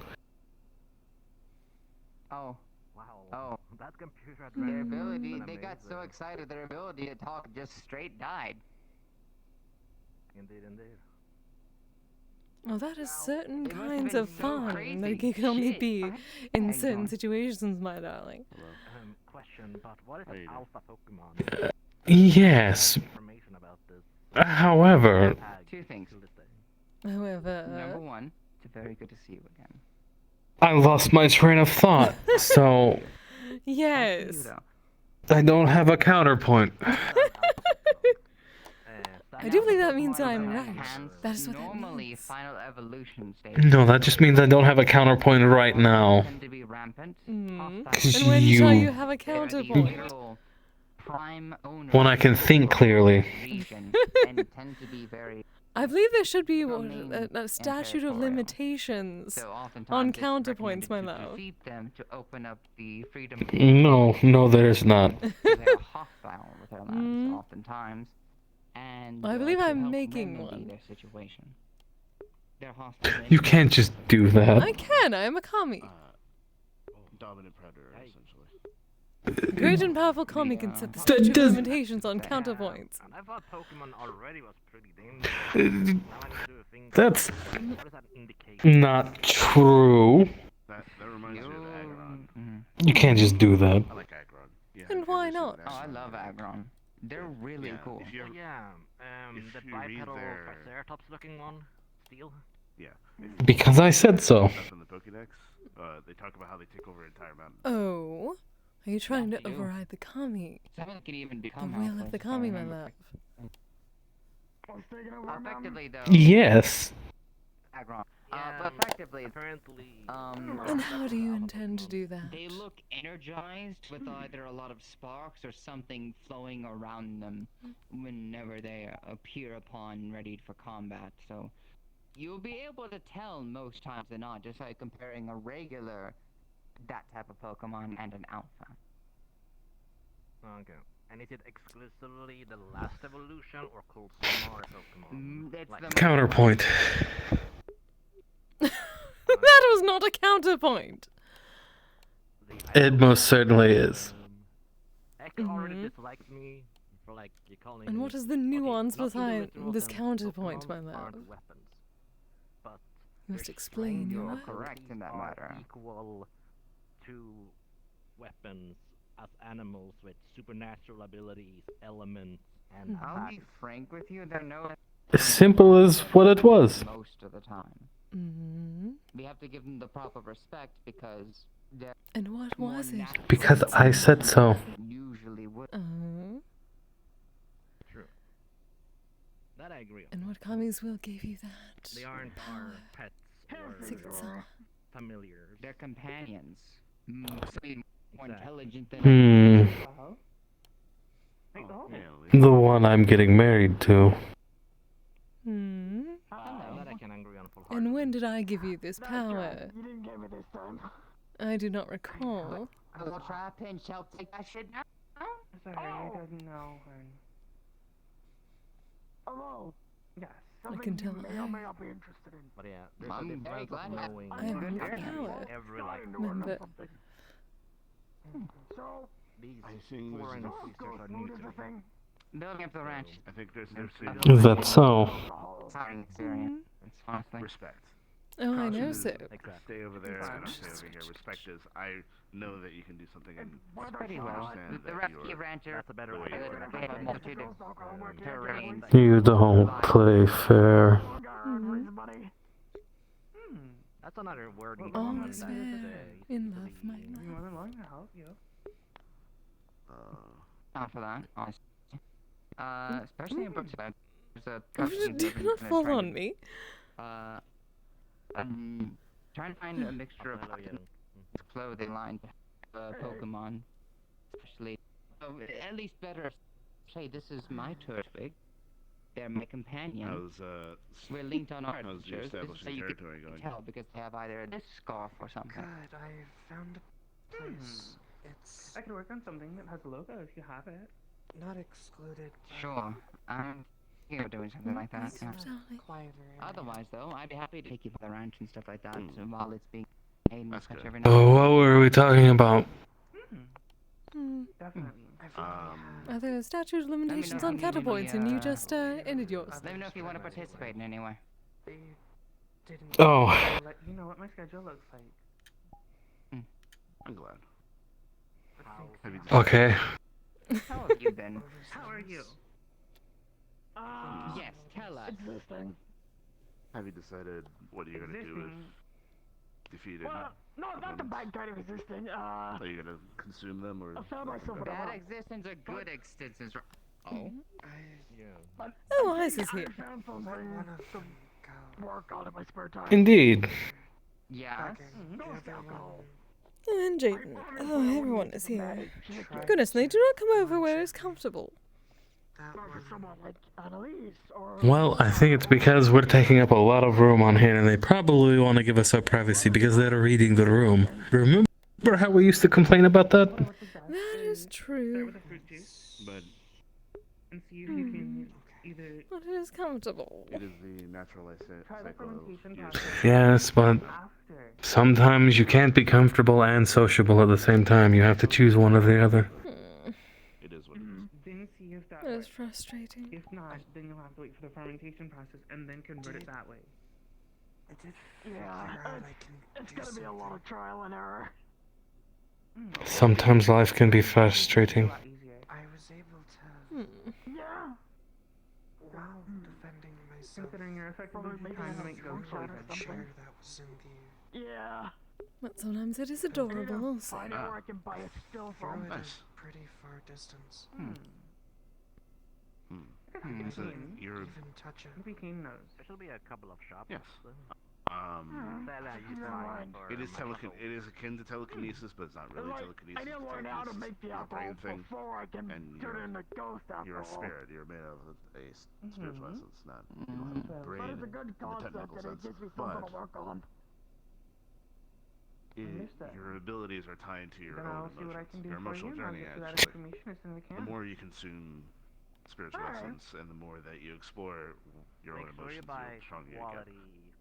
Oh. Wow. Oh. That computer Their ability, they got so excited their ability to talk just straight died. Indeed, indeed. Well, that is certain It must have kinds been of so fun crazy. that can only Shit. be in Hang certain on. situations, my darling. Question, but what is an alpha Pokemon? Yes. Information about this. However, Two things. However, Number one, it's very good to see you again. I lost my train of thought, so yes. I don't have a counterpoint. I do believe that means that I'm right. That is what that Normally, means. final evolution stage. No, that just means I don't have a counterpoint right now. Tend to be rampant. Because And when shall you you... have a counterpoint? Prime owner When I can think clearly. region and tend to be very I believe there should be domain a statute of territorial. limitations So oftentimes on it's counterpoints, my recommended to love. defeat them to open up the freedom. No, there's not. So they're hostile with their lands oftentimes, and I believe to I'm help making remedy one. their situation. They're hostile. You can't just do that. I can. I am a commie. Dominant predator, essentially. Great and powerful kami can set the That statute of does- limitations on counterpoints. And I thought Pokemon already was pretty dangerous. Now I need to do a thing. That's What does that indicate? not true. That reminds me of Aggron. You can't just do that. I like Aggron. Yeah, And why not? Oh, I love Aggron. They're really cool. If you ever, The if you read bipedal their- Triceratops looking one? Steel? Yeah. Because I said so. Stuff in the Pokédex, they talk about how they take over entire mountains. Oh, are you trying to override the kami? Someone can even The become will of the kami, my remember love. Effectively, though. Yes. Aggron. But effectively, apparently. And how do you intend to do that? They look energized with either a lot of sparks or something flowing around them whenever they appear upon ready for combat. So you'll be able to tell most times than not, just like comparing a regular that type of Pokemon and an alpha. Okay. And is it exclusively the last evolution or could some more Pokemon? Counterpoint. That was not a counterpoint. It most certainly is. Echo already dislikes me for like you calling And me- what is the nuance not in the behind literal this sense, counterpoint, my Pokemon love? aren't weapons, but You must their explain strength your and words. Correct in that abilities matter. are equal to weapons as animals with supernatural abilities, elements, and I'll be attacks. frank with you, they're no As simple as what it was. most of the time. Mm-hmm. We have to give them the proper respect because they're And what more was it? natural Because I said so. than usually would. True. That I agree on. And what kamis will give you that? They aren't our pets Secret-sama. or familiars. They're companions. Something more intelligent than The one I'm getting married to. Hmm. That I can agree on full And when did I give you this power? You didn't get me this time. I do not recall. I will try a pinch. I'll take that shit now. Sorry, I don't know. Hello. Yes. I can tell you may or may not be interested in. But yeah, there's I'm a very difference glad of knowing I have what no happens power. every like Starting to work on Remember. something. So, these I think there's foreign enough- sisters are new food is to a me. thing. Building up the ranch. I think there's Is that so? Sorry, experience. It's honestly. respect. Oh, I know Caution so. is Stay over there. I don't stay over here. Respect is I know that you can do something and Pretty well. understand The that rescue you're rancher. That's a better way. We have a multitude of terrains. You don't play fair. That's another word in All common is that fair say in love, my You love. more than willing to help you. Not for that, honestly. Especially in books about there's a Oh, company do living not in a fall trend. on me. Trying to find a mixture of clothing line to Pokemon, especially. So at least better say this is my Turtwig. They're my companion. We're linked on our how's your pictures. This is establishing how you can territory going? tell because they have either this scarf or something. Good, I found a place. It's I could work on something that has a logo if you have it. not excluded. Sure, I'm here doing something like that. Yeah. Quieter. Otherwise, though, I'd be happy to take you to the ranch and stuff like that while it's being made and That's such good. every now. Oh, what were we talking about? Definitely. Are there statute of limitations know on if you need counterpoints any, and you just ended yours? Let me know if you want to participate in any way. They didn't. Oh. I'll let you know what my schedule looks like. I'm glad. Okay. How have you been? How are you? Yes, tell us. Existing. Have you decided what you're gonna do with defeated? Well, no, not the bad kind of existing. Are you gonna consume them or? I found myself in a Bad rock. existence or good existence? Oh. Oh, Ice is here. I found something to work on in my spare time. Indeed. Yeah. No alcohol. Oh, and Jaden. Oh, everyone is here. Goodness, they do not come over where it's comfortable. For someone like Annalise or. Well, I think it's because we're taking up a lot of room on here and they probably want to give us our privacy because they're reading the room. Remember how we used to complain about that? That is true. But And see if you can either But it is comfortable. It is the natural try the cycle of fermentation use. process. Yes, but After. sometimes you can't be comfortable and sociable at the same time. You have to choose one or the other. It is what it is. Then see if that That is works. frustrating. If not, then you'll have to wait for the fermentation process and then convert it that way. It's gonna be a lot of trial and error. Sometimes life can be frustrating. I was able to, Yeah. while defending myself, Considering you're effectively Probably trying to making make a ghost screenshot or poison. something. chair that was in the Yeah. But sometimes it is adorable also. Find out where I can buy a still throw from. it at Nice. a pretty far distance. So you're Even touch it. Became knows. There should be a couple of shops. yes. That allow you to buy for It is akin to telekinesis, but it's not really telekinesis. I didn't learn how to make the It's a brain alcohol thing, before I can and turn it into ghost alcohol. you're a spirit. You're made of a spiritual essence, not you don't have a brain But it's a good in the concept technical and it sense. gives me something But to work on. your abilities are tied to your Then own I'll see what I emotions, can do your for emotional you, and I'll journey. get you that Actually, information as soon as I the can. more you consume spiritual essence, and the more that you explore your own emotions, the stronger you get.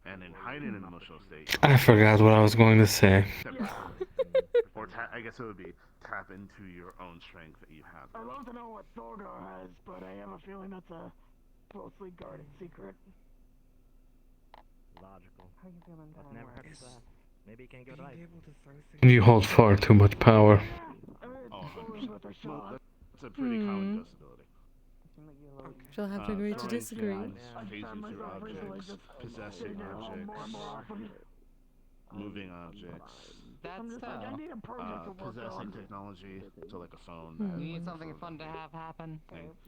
And in hiding an emotional state, I forgot what I was going to say. or I guess it would be tap into your own strength that you have. I'd love to know what Thorgar has, but I have a feeling that's a closely guarded secret. logical. How you feeling? I've never heard of that. Maybe you can give it a Being try. able to throw things. You hold far too much power. Oh, 100%. Well, that's a pretty common ghost ability. She'll have to agree to Throwing disagree. things, phasing through objects, possessing objects, moving objects, That's I need a project to work possessing on. technology, so like a phone. You need something fun to have happen.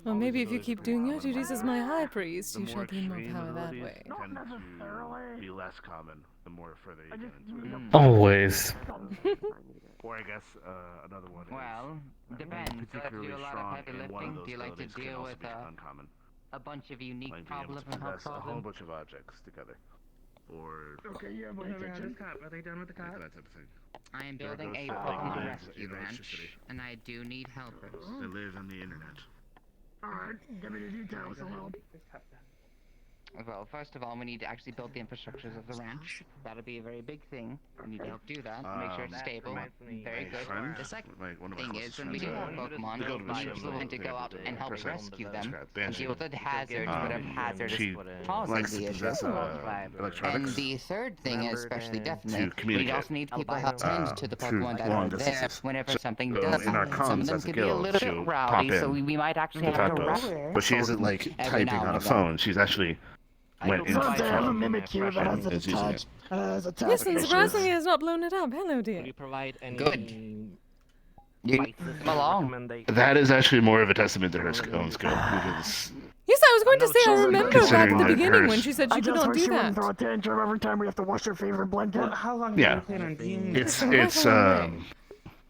Well, maybe if you keep doing your duties as my high priest, The you more shall gain more extreme power that abilities way. tend to be less common the more further you get into it. Always. Or I guess another one Well, is depends. Do you like to particularly do a lot of strong heavy in one of lifting? those Do you like to abilities can deal also with be uncommon. a bunch of unique Like being able problems to and health possess a whole problems? bunch of objects together. Or Okay, yeah, but This cop, are they done with the cop? that type of thing. I am There are building a ghosts that Pokemon live rescue in ranch, electricity. and I do need helpers. They live on the internet. Alright, give me the details, so I'll... Well, first of all, we need to actually build the infrastructures of the ranch. That'll be a very big thing. We need to help do that. Make sure it's stable. Very good. Friend, The second like one of my thing closest is when we do friends, have Pokemon, they go to we need missions, someone to they go have out to and help describe- rescue them describe and Banshee. deal with the hazards, whatever hazard she is causing likes the to issue. possess electronics. And the third thing, especially to definitely, we communicate, also need people to tend to the to Pokemon that long are there distances. whenever something So does in our happen. Some of comms them as a could be a guild, little she'll bit rowdy, pop so in we might actually to have talk to to us. rush. But she isn't like every typing now on and a again. phone. She's actually went into the I have a phone. Mimikyu that has it Is using it. attached. As a Yes, and task surprisingly has not blown it up. Hello, dear. you provide any Good. You come along. That is actually more of a testament to her own skill because Yes, I was going to say, I remember back at Considering the that beginning her- when she said she I could just not heard do she wouldn't that. throw a tantrum every time we have to wash her favorite blanket. How long Yeah. do you plan on being it's there?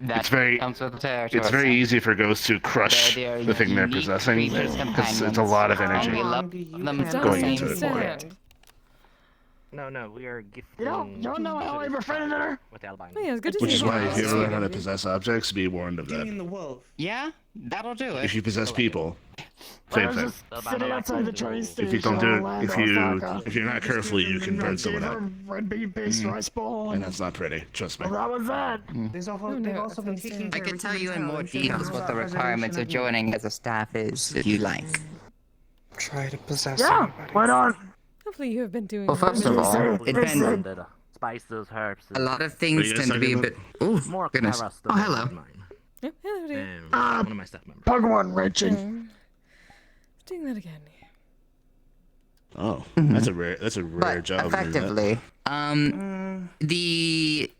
it's very comes with the territory. it's very easy for ghosts to crush They are the thing they're unique possessing creatures, because it's a lot of companions. energy We love them for the going same into it for spirit. it. No, we are gifting. You don't know how I befriended her? With albino. Oh, yeah, it's good to Which see is you. why if you ever learn how to possess objects, be warned of You that. mean the wolf? Yeah, that'll do it. If you possess people, I same was thing. just sitting outside the train station. If you don't do on it, if you're not careful, you can burn someone up, Red bean-based rice bowl. and that's not pretty. Trust me. Well, that was that. They've also, Oh, they've no, also been that's taking insane. care I of can tell you in everything more else, and details showing what the preservation requirements of joining as a staff is, if you like. Try to possess Yeah, anybody. why not? Hopefully you have been doing Well, first of all, it depends. Spices, herbs. A lot of things you guys tend to be a talking bit. Oh, More goodness. Karas Oh, hello. Yep, hello, dear. One of my staff members. Pokemon wrenching. Doing that again. Oh, that's a rare But job. effectively,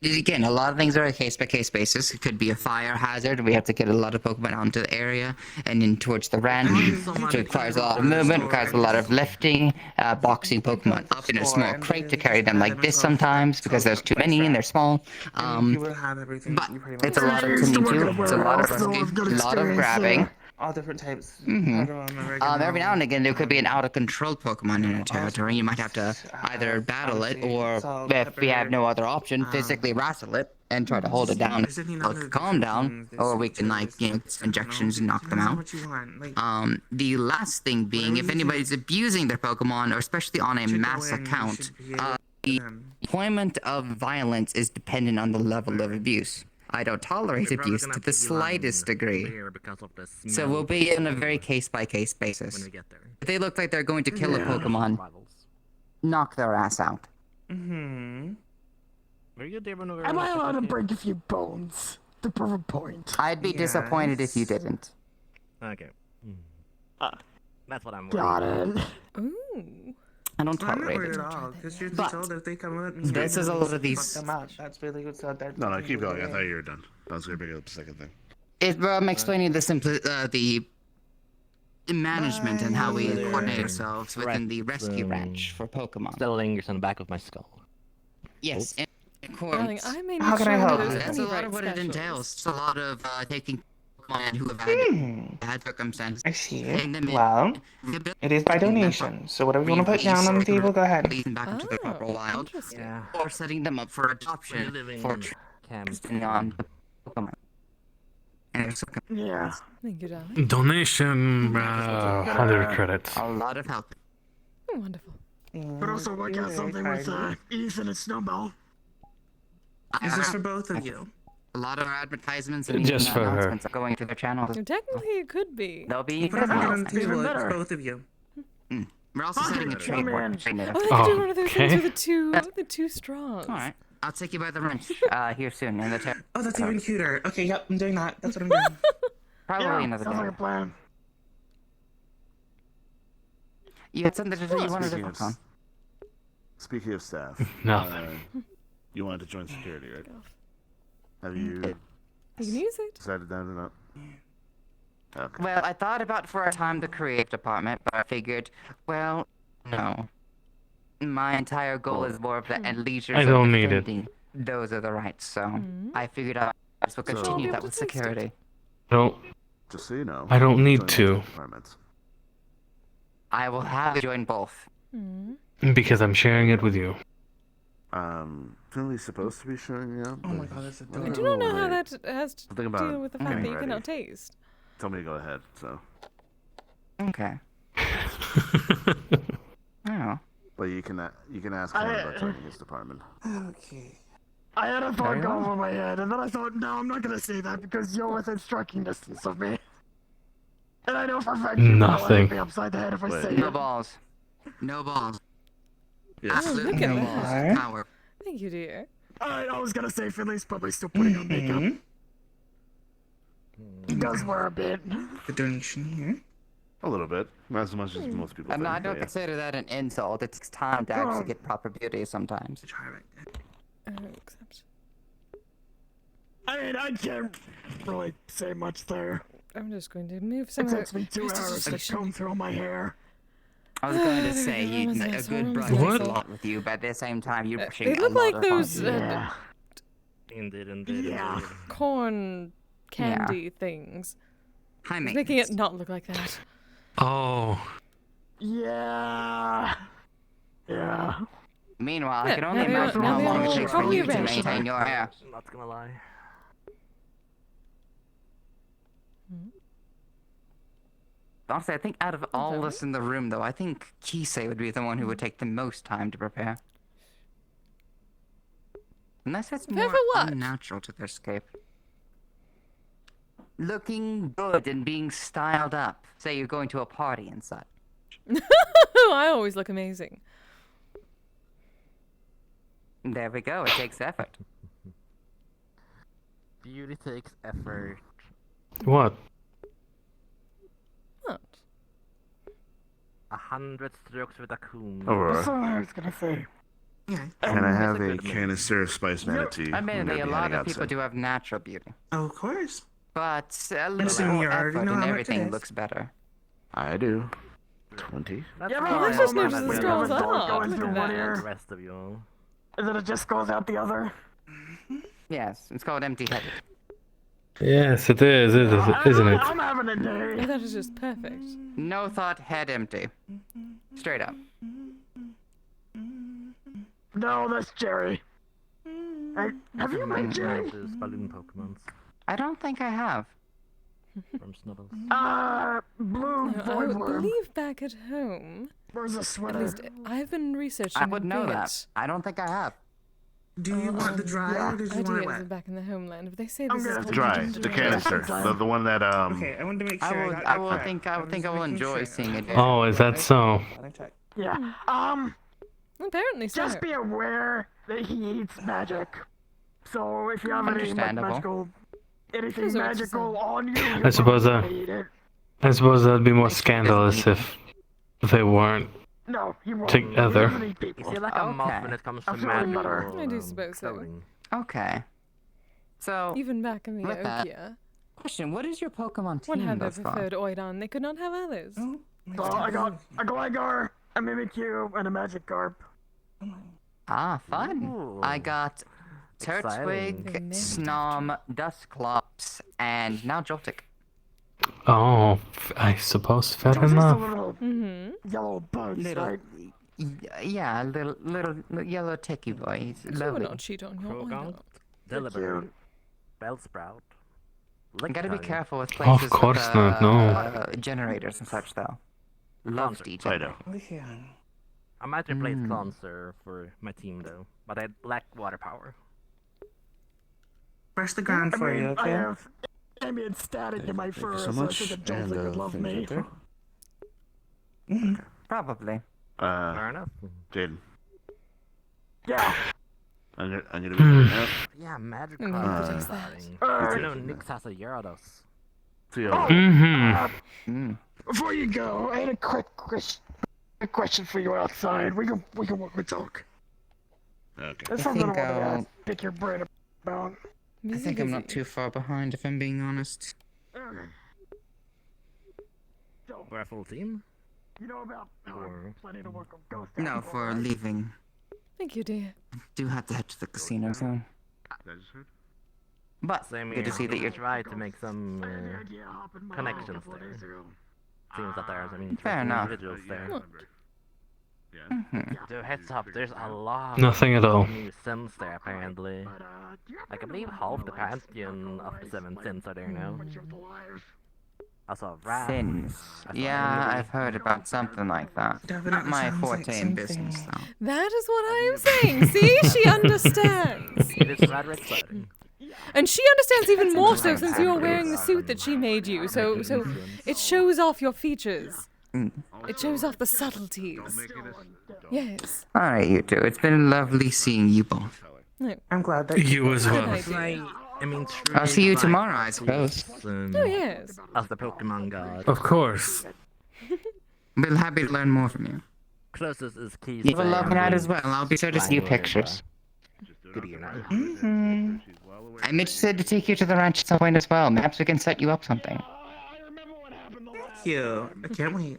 again, a lot of things are a case-by-case basis. It could be a fire hazard. We have to get a lot of Pokemon onto the area and in towards the ranch. It requires a lot of movement, requires a lot of lifting, boxing Pokemon up in a small crate to carry them like this sometimes because there's too many and they're small. You will have everything. But you pretty much it's a lot of tending to. It's a lot of rescue, a lot of grabbing. all different types. Every now and again, there could be an out-of-control Pokemon in a territory. You might have to either battle it or, if we have no other option, physically wrestle it. and try to hold it down. There's any They'll other calm different down, things. or There's we can like get injections and knock them Depends on out. what you want. Like, The last thing being, if anybody's abusing their Pokemon, or especially on a should go mass in, you account, should be able the to them. deployment of violence is dependent on the level of abuse. I don't tolerate abuse to the slightest degree. So we'll be in a very case-by-case basis. If they look like they're going to kill a Pokemon, knock their ass out. Mm-hmm. Am I allowed to break a few bones to prove a point? I'd be disappointed if you didn't. Okay. That's what I'm worried Got about. it. Ooh. I don't I'm not tolerate worried it. at all, because truth be But told, if they come out and this is a lot of these- fuck them up, that's really what's out there. No, keep going. I thought you were done. I was gonna bring up the second thing. I'm explaining the management and how we coordinate ourselves within the rescue ranch for Pokemon. Still lingers on the back of my skull. Yes, and Darling, I may How not can I show help those you? that's a lot of what it specials. entails. It's a lot of taking Pokemon who have had bad circumstances. I see putting them it. in Well, rehabilitating it is by them, donation, so whatever you want to put down on the table, go ahead. releasing back into the proper wild, Interesting. or setting them up for adoption for depending on the Pokemon. And their Yeah. Thank you, darling. Donation 100 credits. a lot of help. Oh, wonderful. But also, I got something with Ethan and Snowball. Is this for both of you? A lot of our advertisements and Just even for her. announcements are going to their channel. Technically, it could be. They'll be Put it on the table, Even it's better. both of you. We're also Fuck setting a it, trade come war. in. Oh, they could do one of those things Okay. with the two straws. All right, I'll take you by the wrench here soon in the Oh, that's even cuter. Okay, yep, I'm doing that. That's what I'm doing. probably Yeah, another sounds day. like a plan. You had something to do you wanted to Speaking focus of, on. speaking of staff, Nothing. You wanted to join security, right? Have you You can use it. decided that or not? Okay. Well, I thought about for a time the creative department, but I figured, well, no. My entire goal is more of the leisure. I don't need it. Those are the rights, so I figured I might as well continue that with security. Don't. Just so you know. I don't need join to. both departments. I will have you join both. Because I'm sharing it with you. Finley's supposed to be showing you up. Oh my god, that's I adorable. do not know how that has to Think about deal with the fact getting that you ready. cannot taste. Told me to go ahead, so. Okay. Oh. But you can ask him about joining his department. Okay. I had a thought Very go well. over my head, and then I thought, no, I'm not gonna say that because you're within striking distance of me. And I know for a fact you're gonna Nothing. let me upside the head if I say No it. balls. No balls. Yes. Absolutely look at no that. balls. Power. Thank you, dear. I was gonna say Finley's probably still putting on makeup. He does wear a bit. The donation here. A little bit. Not as much as most people And think. I don't but yeah. consider that an insult. It takes time to actually get proper beauty sometimes. Try right there. Except I mean, I can't really say much there. I'm just going to move some It of takes me 2 hours to comb through my hair. I was going to There say, we you, go, a that's good what brush I'm takes What? a lot with you, but at the same time, you're pushing they a look lot like of those fun. Yeah. corn candy things. High It's maintenance. making it not look like that. Oh. Yeah. Yeah. Meanwhile, I Yeah, can only now we all- imagine now how we long all it takes for probably you to eventually. maintain your hair. Not gonna lie. Honestly, I think out of all of us in the room, though, I think Kise would be the one who would take the most time to prepare. Unless it's Prepare more for what? unnatural to their scape. Looking good and being styled up. Say you're going to a party and such. I always look amazing. There we go, it takes effort. Beauty takes effort. What? What? 100 strokes with a coon. Aurora, That's all I was gonna say. Yeah. can I have That's a a good move. canister of spiced manna tea? Admittedly, a lot of people do have natural beauty. Oh, of course. But a little assuming more you already effort know and how much it everything is. looks better. I do. 20. That's Yeah, but why let's just I'm notice not the really straws going up. going Look through at one that. ear. the rest of you. And then it just goes out the other. Yes, it's called empty-headed. Yes, it is, isn't it? I'm having a day. That is just perfect. No thought, head empty. Straight up. No, that's Jerry. Have you met Jay? Those balloon Pokemons I don't think I have. from Snuggles. Blue I Voidworm. believe back at home. Where's the At sweater? least I've been researching. I would know a bit. that. I don't think I have. Do you want the dry or did you want it ideas wet? of back in the homeland, but they say I'm this is gonna called Dry, ginger the ale. canister, the one that Okay, I wanted to make sure I got I will that think correct. I will enjoy seeing it. Oh, is that so? Yeah. Apparently so. Just be aware that he eats magic. So if you have any Understandable. anything Those are magical on you, I suppose eat it. I suppose that'd be more scandalous if they weren't No, he won't. together. He doesn't eat people. You feel like a moth when it comes to I'm feeling magical better. I do suppose so. clothing. Okay. So Even back in the with that, Okia, question: what is your Pokemon one team had their thus far? preferred Oidon. They could not have others. So I got a Gligar, a Mimikyu, and a Magikarp. Ah, fun. Ooh. I got Exciting. Turtwig, Snom, Dusclops, and now Joltik. Oh, I suppose fair Just a enough. little yellow bugs, right? Yeah, little yellow techie boy. He's You would lovely. not cheat on your Croagunk, Oidon. Delibird, Bellsprout. Gotta be Lickitung, careful with Of places course with, not, no. generators and such, though. Love Clonser. DJ. I might replace Hmm. Clonser for my team though, but I lack water power. Brush the ground for you, I okay? have ambient static in my fur, so I think a Joltik would love me. Probably. Fair enough. Jaden. Yeah. I'm gonna be right now. Yeah, magic Mm, cards who are does that? exciting. Alright. You know, Nyx has a Gyarados. Theo. Mm-hmm. Before you go, I had a quick question for you outside. We can work with talk. Okay. There's I something I think wanted to I'll- ask, pick your brain about. I think I'm not too far behind, if I'm being honest. So, We're a full team? you know about Or... planning to work on Ghost No, Town, for right? leaving. Thank you, dear. Do have to head to the casino soon. But Same good to here. see that you're try to make some connections there. Seems that there's Fair interesting enough. individuals there. Mhm. So heads up, there's a lot Nothing at all. of new sins there apparently. Like I believe half the pantheon of the seven sins are there now. I saw Wrath. Sins. I saw Yeah, Envy. I've heard about something like that. Not my sounds like forte in business, something. though. That is what I am saying. See, she understands. It is rather exciting. And she understands even more so since you're wearing the suit that she made you. So it shows off your features. It shows off the subtleties. Yes. Alright, you two. It's been lovely seeing you both. No. I'm glad that You as well. I mean, I'll see you tomorrow, I suppose. Oh, yes. As the Pokemon god. Of course. We'll happy to learn more from you. Closest is Kise. You have a lovely night as well. I'll be sure to see you pictures. Good evening. Mm-hmm. I'm interested to take you to the ranch at some point as well. Perhaps we can set you up something. Thank you. I can't wait.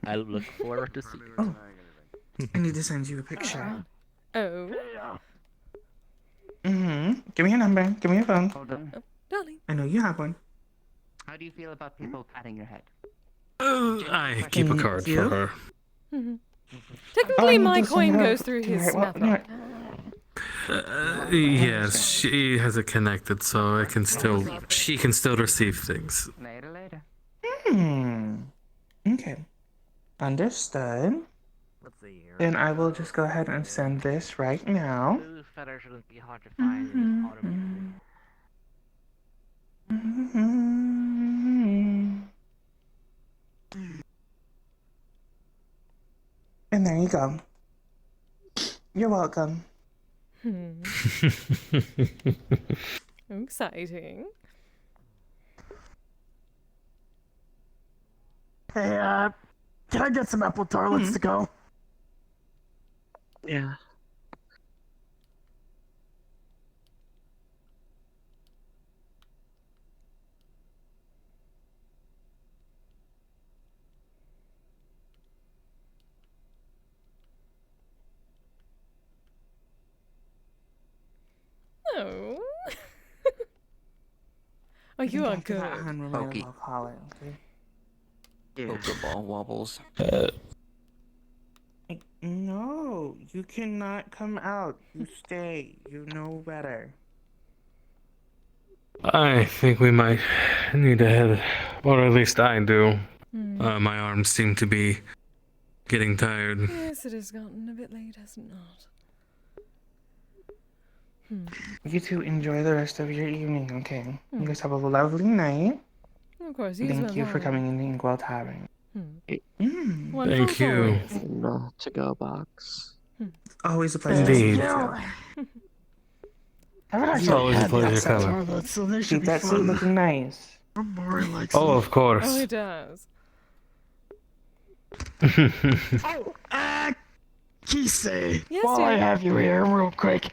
I look forward to seeing you. Oh, I need to send you a picture. Oh. Mm-hmm. Give me your number. Give me your phone. Hold on. Darling. I know you have one. How do you feel about people patting your head? I keep a card you. for her. Mhm. Technically, my just coin send it goes up. through his Alright, mouth. Yes, she has it connected, so I can still. She can still receive things. Later. Okay. Understood. Let's see here. Then I will just go ahead and send this right now. Blue feather shouldn't be hard to find in autumn. And there you go. You're welcome. Exciting. Hey, can I get some apple tartlets to go? Yeah. Oh. Oh, you are good. Pokey. Yeah. Pokeball wobbles. No, you cannot come out. You stay. You know better. I think we might need to head, or at least I do. My arms seem to be getting tired. Yes, it has gotten a bit late, has it not? You two enjoy the rest of your evening, okay? You guys have a lovely night. Of course, Thank you for coming in the Inkwell Tavern. Thank you. To-go box. Always a pleasure. Indeed. It's always a pleasure coming. So keep that suit looking nice. Oh, of course. Oh, it does. Kise, Yes, while dear. I have you here, real quick,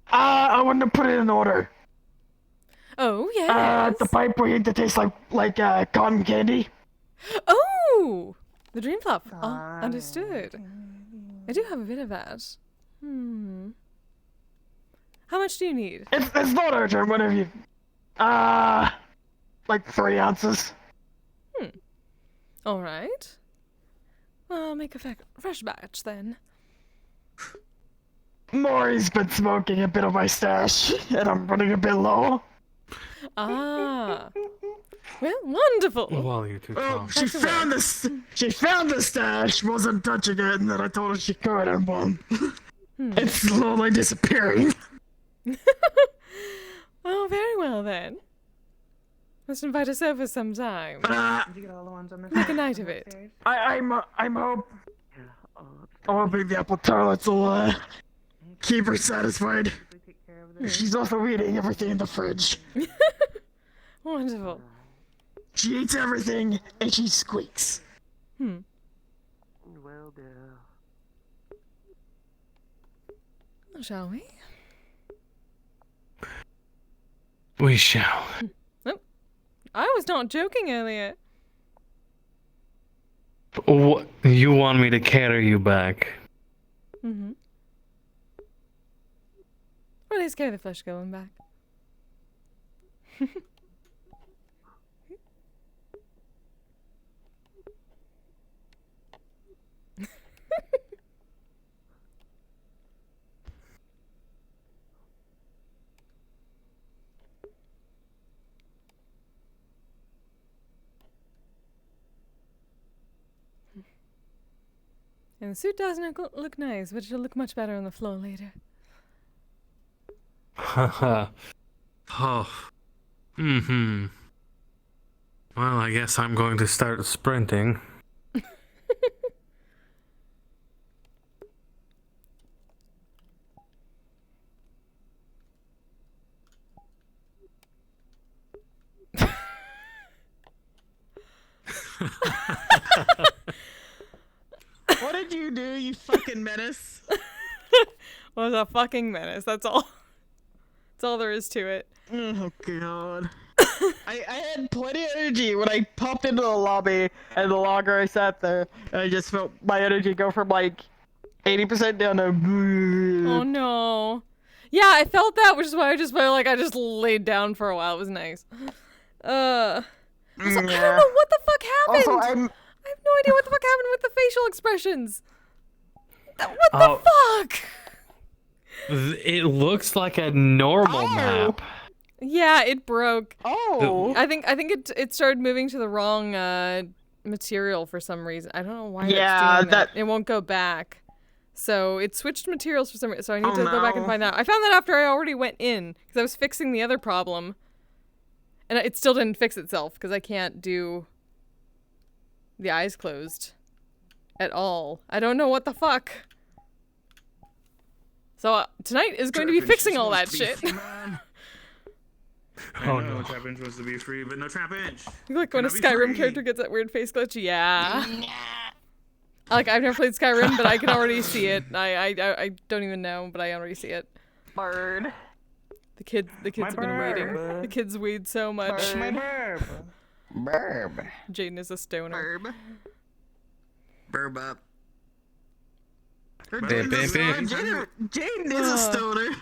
I want to put it in order. Oh, yes. The pipe where that tastes like cotton candy. Oh! The dream fluff. Oh, understood. I do have a bit of that. How much do you need? It's not urgent, whatever you... like 3 ounces. Alright. Well, I'll make a fresh batch then. Maury's been smoking a bit of my stash, and I'm running a bit low. Ah. Well, wonderful. While you two talk. She found the stash, wasn't touching it, and then I told her she could, and it's slowly disappearing. Oh, very well then. Must invite us over sometime. Did you get all the ones on this? Make a night of it. I'm hoping the apple tartlets will keep her satisfied. She's also eating everything in the fridge. Wonderful. She eats everything and she squeaks. Well, Shall we? We shall. Oh, I was not joking earlier. What, you want me to carry you back? Or at least carry the flesh going back. And the suit doesn't look nice, but it'll look much better on the floor later. Haha. Oh. Well, I guess I'm going to start sprinting. What did you do, you fucking menace? Was a fucking menace, that's all. That's all there is to it. Oh god. I had plenty of energy when I popped into the lobby, and the longer I sat there, I just felt my energy go from like 80% down to... Oh no. Yeah, I felt that, which is why I just laid down for a while. It was nice. Also, I don't know what the fuck happened. Also, I have no idea what the fuck happened with the facial expressions. What the fuck? It looks like a normal map. Yeah, it broke. Oh. I think it started moving to the wrong material for some reason. I don't know why. Yeah, it's doing that. It won't go back. So it switched materials for some reason. So I need to go back and find out. I found that after I already went in because I was fixing the other problem, and it still didn't fix itself because I can't do the eyes closed at all. I don't know what the fuck. So tonight is going to be fixing all that shit. I know Trap Inch wants to be free, but no Trap Inch. Like when a Skyrim character gets that weird face glitch. Yeah. Like I've never played Skyrim, but I can already see it. I don't even know, but I already see it. Bird. The kids have been waiting. The kids wait so much. My burb. Burb. Jaden is a stoner. Burb up. Jaden is a stoner.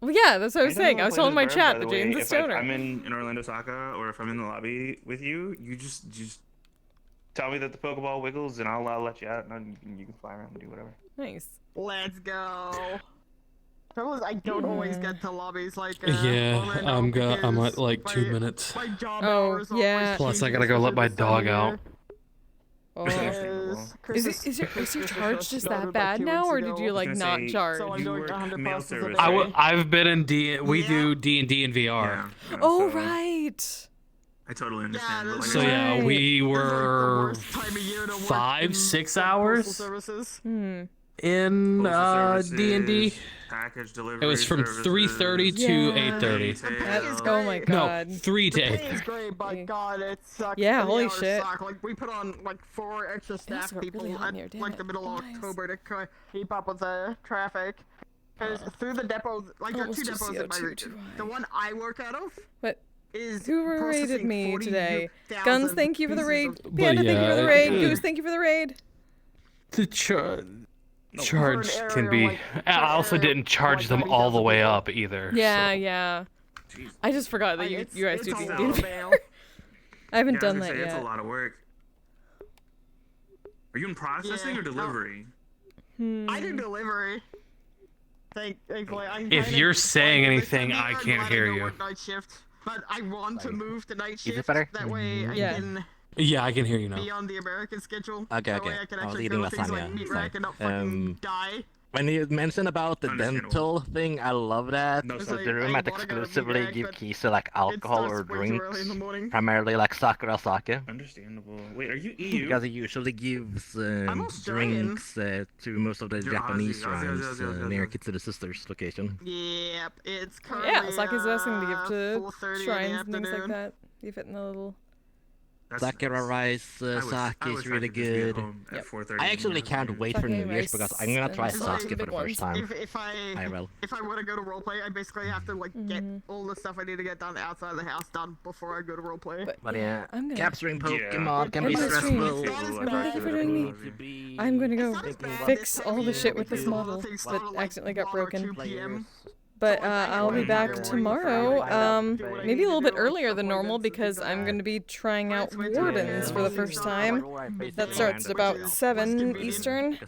Well, yeah, that's what I was saying. I was telling my chat that Jaden's a stoner. If I'm in Orlando Saka, or if I'm in the lobby with you, you just tell me that the Pokeball wiggles, and I'll let you out, and you can fly around and do whatever. Nice. Let's go. Trouble is, I don't always get to lobbies like Yeah, I'm at like 2 my, minutes. My job Oh, hours yeah. Plus, I gotta go let my dog out. Oh. Is your charge just that bad now, or did you like not charge? So I'm doing 100 bucks a day. I've been in we do D&D and VR. Yeah, Oh, right. I totally understand. But like, So yeah, we were 5-6 hours in D&D. Package delivery. It was from 3:30 to 8:30. Oh my god. No, 3 to The 8:30. pay is great, but God, it sucks. Yeah, The holy hours shit. Suck. Like we put on like 4 extra staff got people really hot at in here, damn like it. the middle of Nice. October to keep up with the traffic. Because through the depots, like there are 2 Almost just depots in my CO2 region. The one I work out of But is who raided processing me 40,000 today? Guns, thank you for the raid. pieces of- Panda, thank you for the yeah, raid. Goose, thank you for the raid. The charge For an can area be. like- I also didn't charge them all the way up either. Yeah, so. yeah. I just forgot that you guys do D&D. I haven't done that It's a yet. lot of work. Are you in processing or delivery? I do delivery. Thankfully, I'm If kinda you're saying like, anything, I'm I glad can't hear go you. work night shift, but I want to move to night Is shift. it better? That way I Yeah. can Yeah, I can hear you now. be on the American schedule. Okay, that okay. way I can I was actually eating go to things like lasagna. meat Sorry. rack and not fucking die. When you mentioned about the dental thing, I love that. No, So sorry. the room I might wanna go to exclusively meat give rack, Kise like alcohol or starts way too early drinks, in the morning. primarily like sakura sake. Understandable. Wait, are you EU? Because he usually gives Australian. drinks to most of the You're Japanese Aussie, shrines Aussie. near Kiseru Sister's location. Yep, it's currently Yeah, Sake's the best thing to give to 4:30 in the shrines and things like afternoon. that. You fit in the little. Sakura rice sake is really good. I actually can't wait for New Year's because I'm gonna try sake for the first time. If I want to go to roleplay, I basically have to like get all the stuff I need to get done outside of the house done before I go to roleplay. But yeah, I'm gonna- capturing Pokemon can be End my stream. stressful. Thank you for doing me. I'm gonna go fix all the shit with this model that accidentally got broken. But I'll be back tomorrow, maybe a little bit earlier than normal because I'm going to be trying out Wardens for the first time. That starts at about 7 Eastern.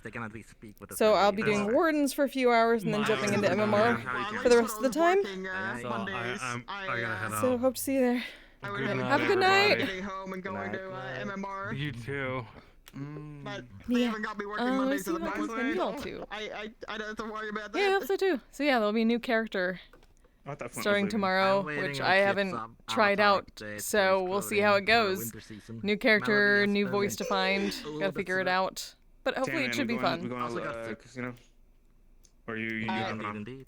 So I'll be doing Wardens for a few hours and then jumping into MMR for the rest of the time. So I gotta head So out. hope to see you there. Good night, Have a good night. Getting home and going to MMR. You too. But they haven't got me working Mondays see to the what I can month. send y'all to. I don't have to worry about that. Yeah, I hope so too. So yeah, there'll be a new character starting tomorrow, which I haven't tried out. So we'll see how it goes. New character, new voice to find. Gotta figure it out. But hopefully it should be We fun. going to casino? Or you jumping off?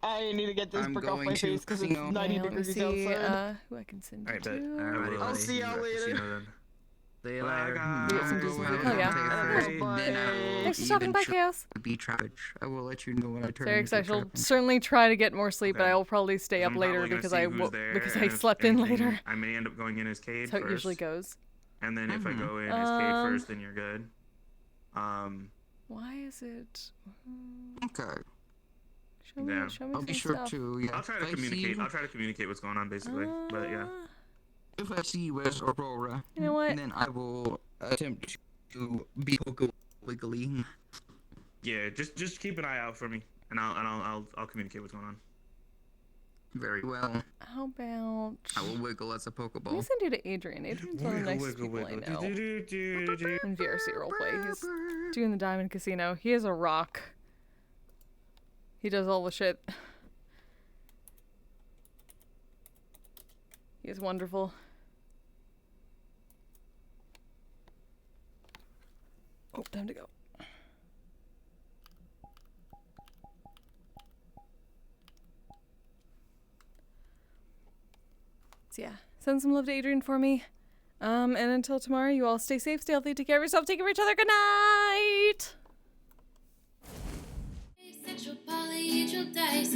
I need to get this brick off my face because it's 90 Yeah, let me degrees see outside. who I can send Alright, you bet. to. I'll see y'all later. See you We later. got some decent music. Oh yeah. Thanks for stopping by, Chaos. I will let you know when I turn. Very excited. I'll certainly try to get more sleep, but I will probably stay up I'm later probably gonna because see I who's will there, because and I if slept in anything, later. I may end up going in as Cade That's how it first. usually goes. And then if I go in as Cade first, then you're good. Why is it? Okay. Show me, Yeah. show me I'll some be sure stuff. to. Yeah. I'll try to if I see communicate. you- I'll try to communicate what's going on, basically. But yeah. If I see you as Aurora, You know what? then I will attempt to be wiggly. Yeah, just keep an eye out for me, and I'll communicate what's going on. Very well. How about? I will wiggle as a Let me Pokeball. send you to Adrian. Adrian's one of the nicest people I know. In VRC roleplay, he's doing the Diamond Casino. He is a rock. He does all the shit. He is wonderful. Oh, time to go. So yeah, send some love to Adrian for me. And until tomorrow, you all stay safe, stay healthy, take care of yourself, take care of each other. Good night! Asexual, polyhedral, dice,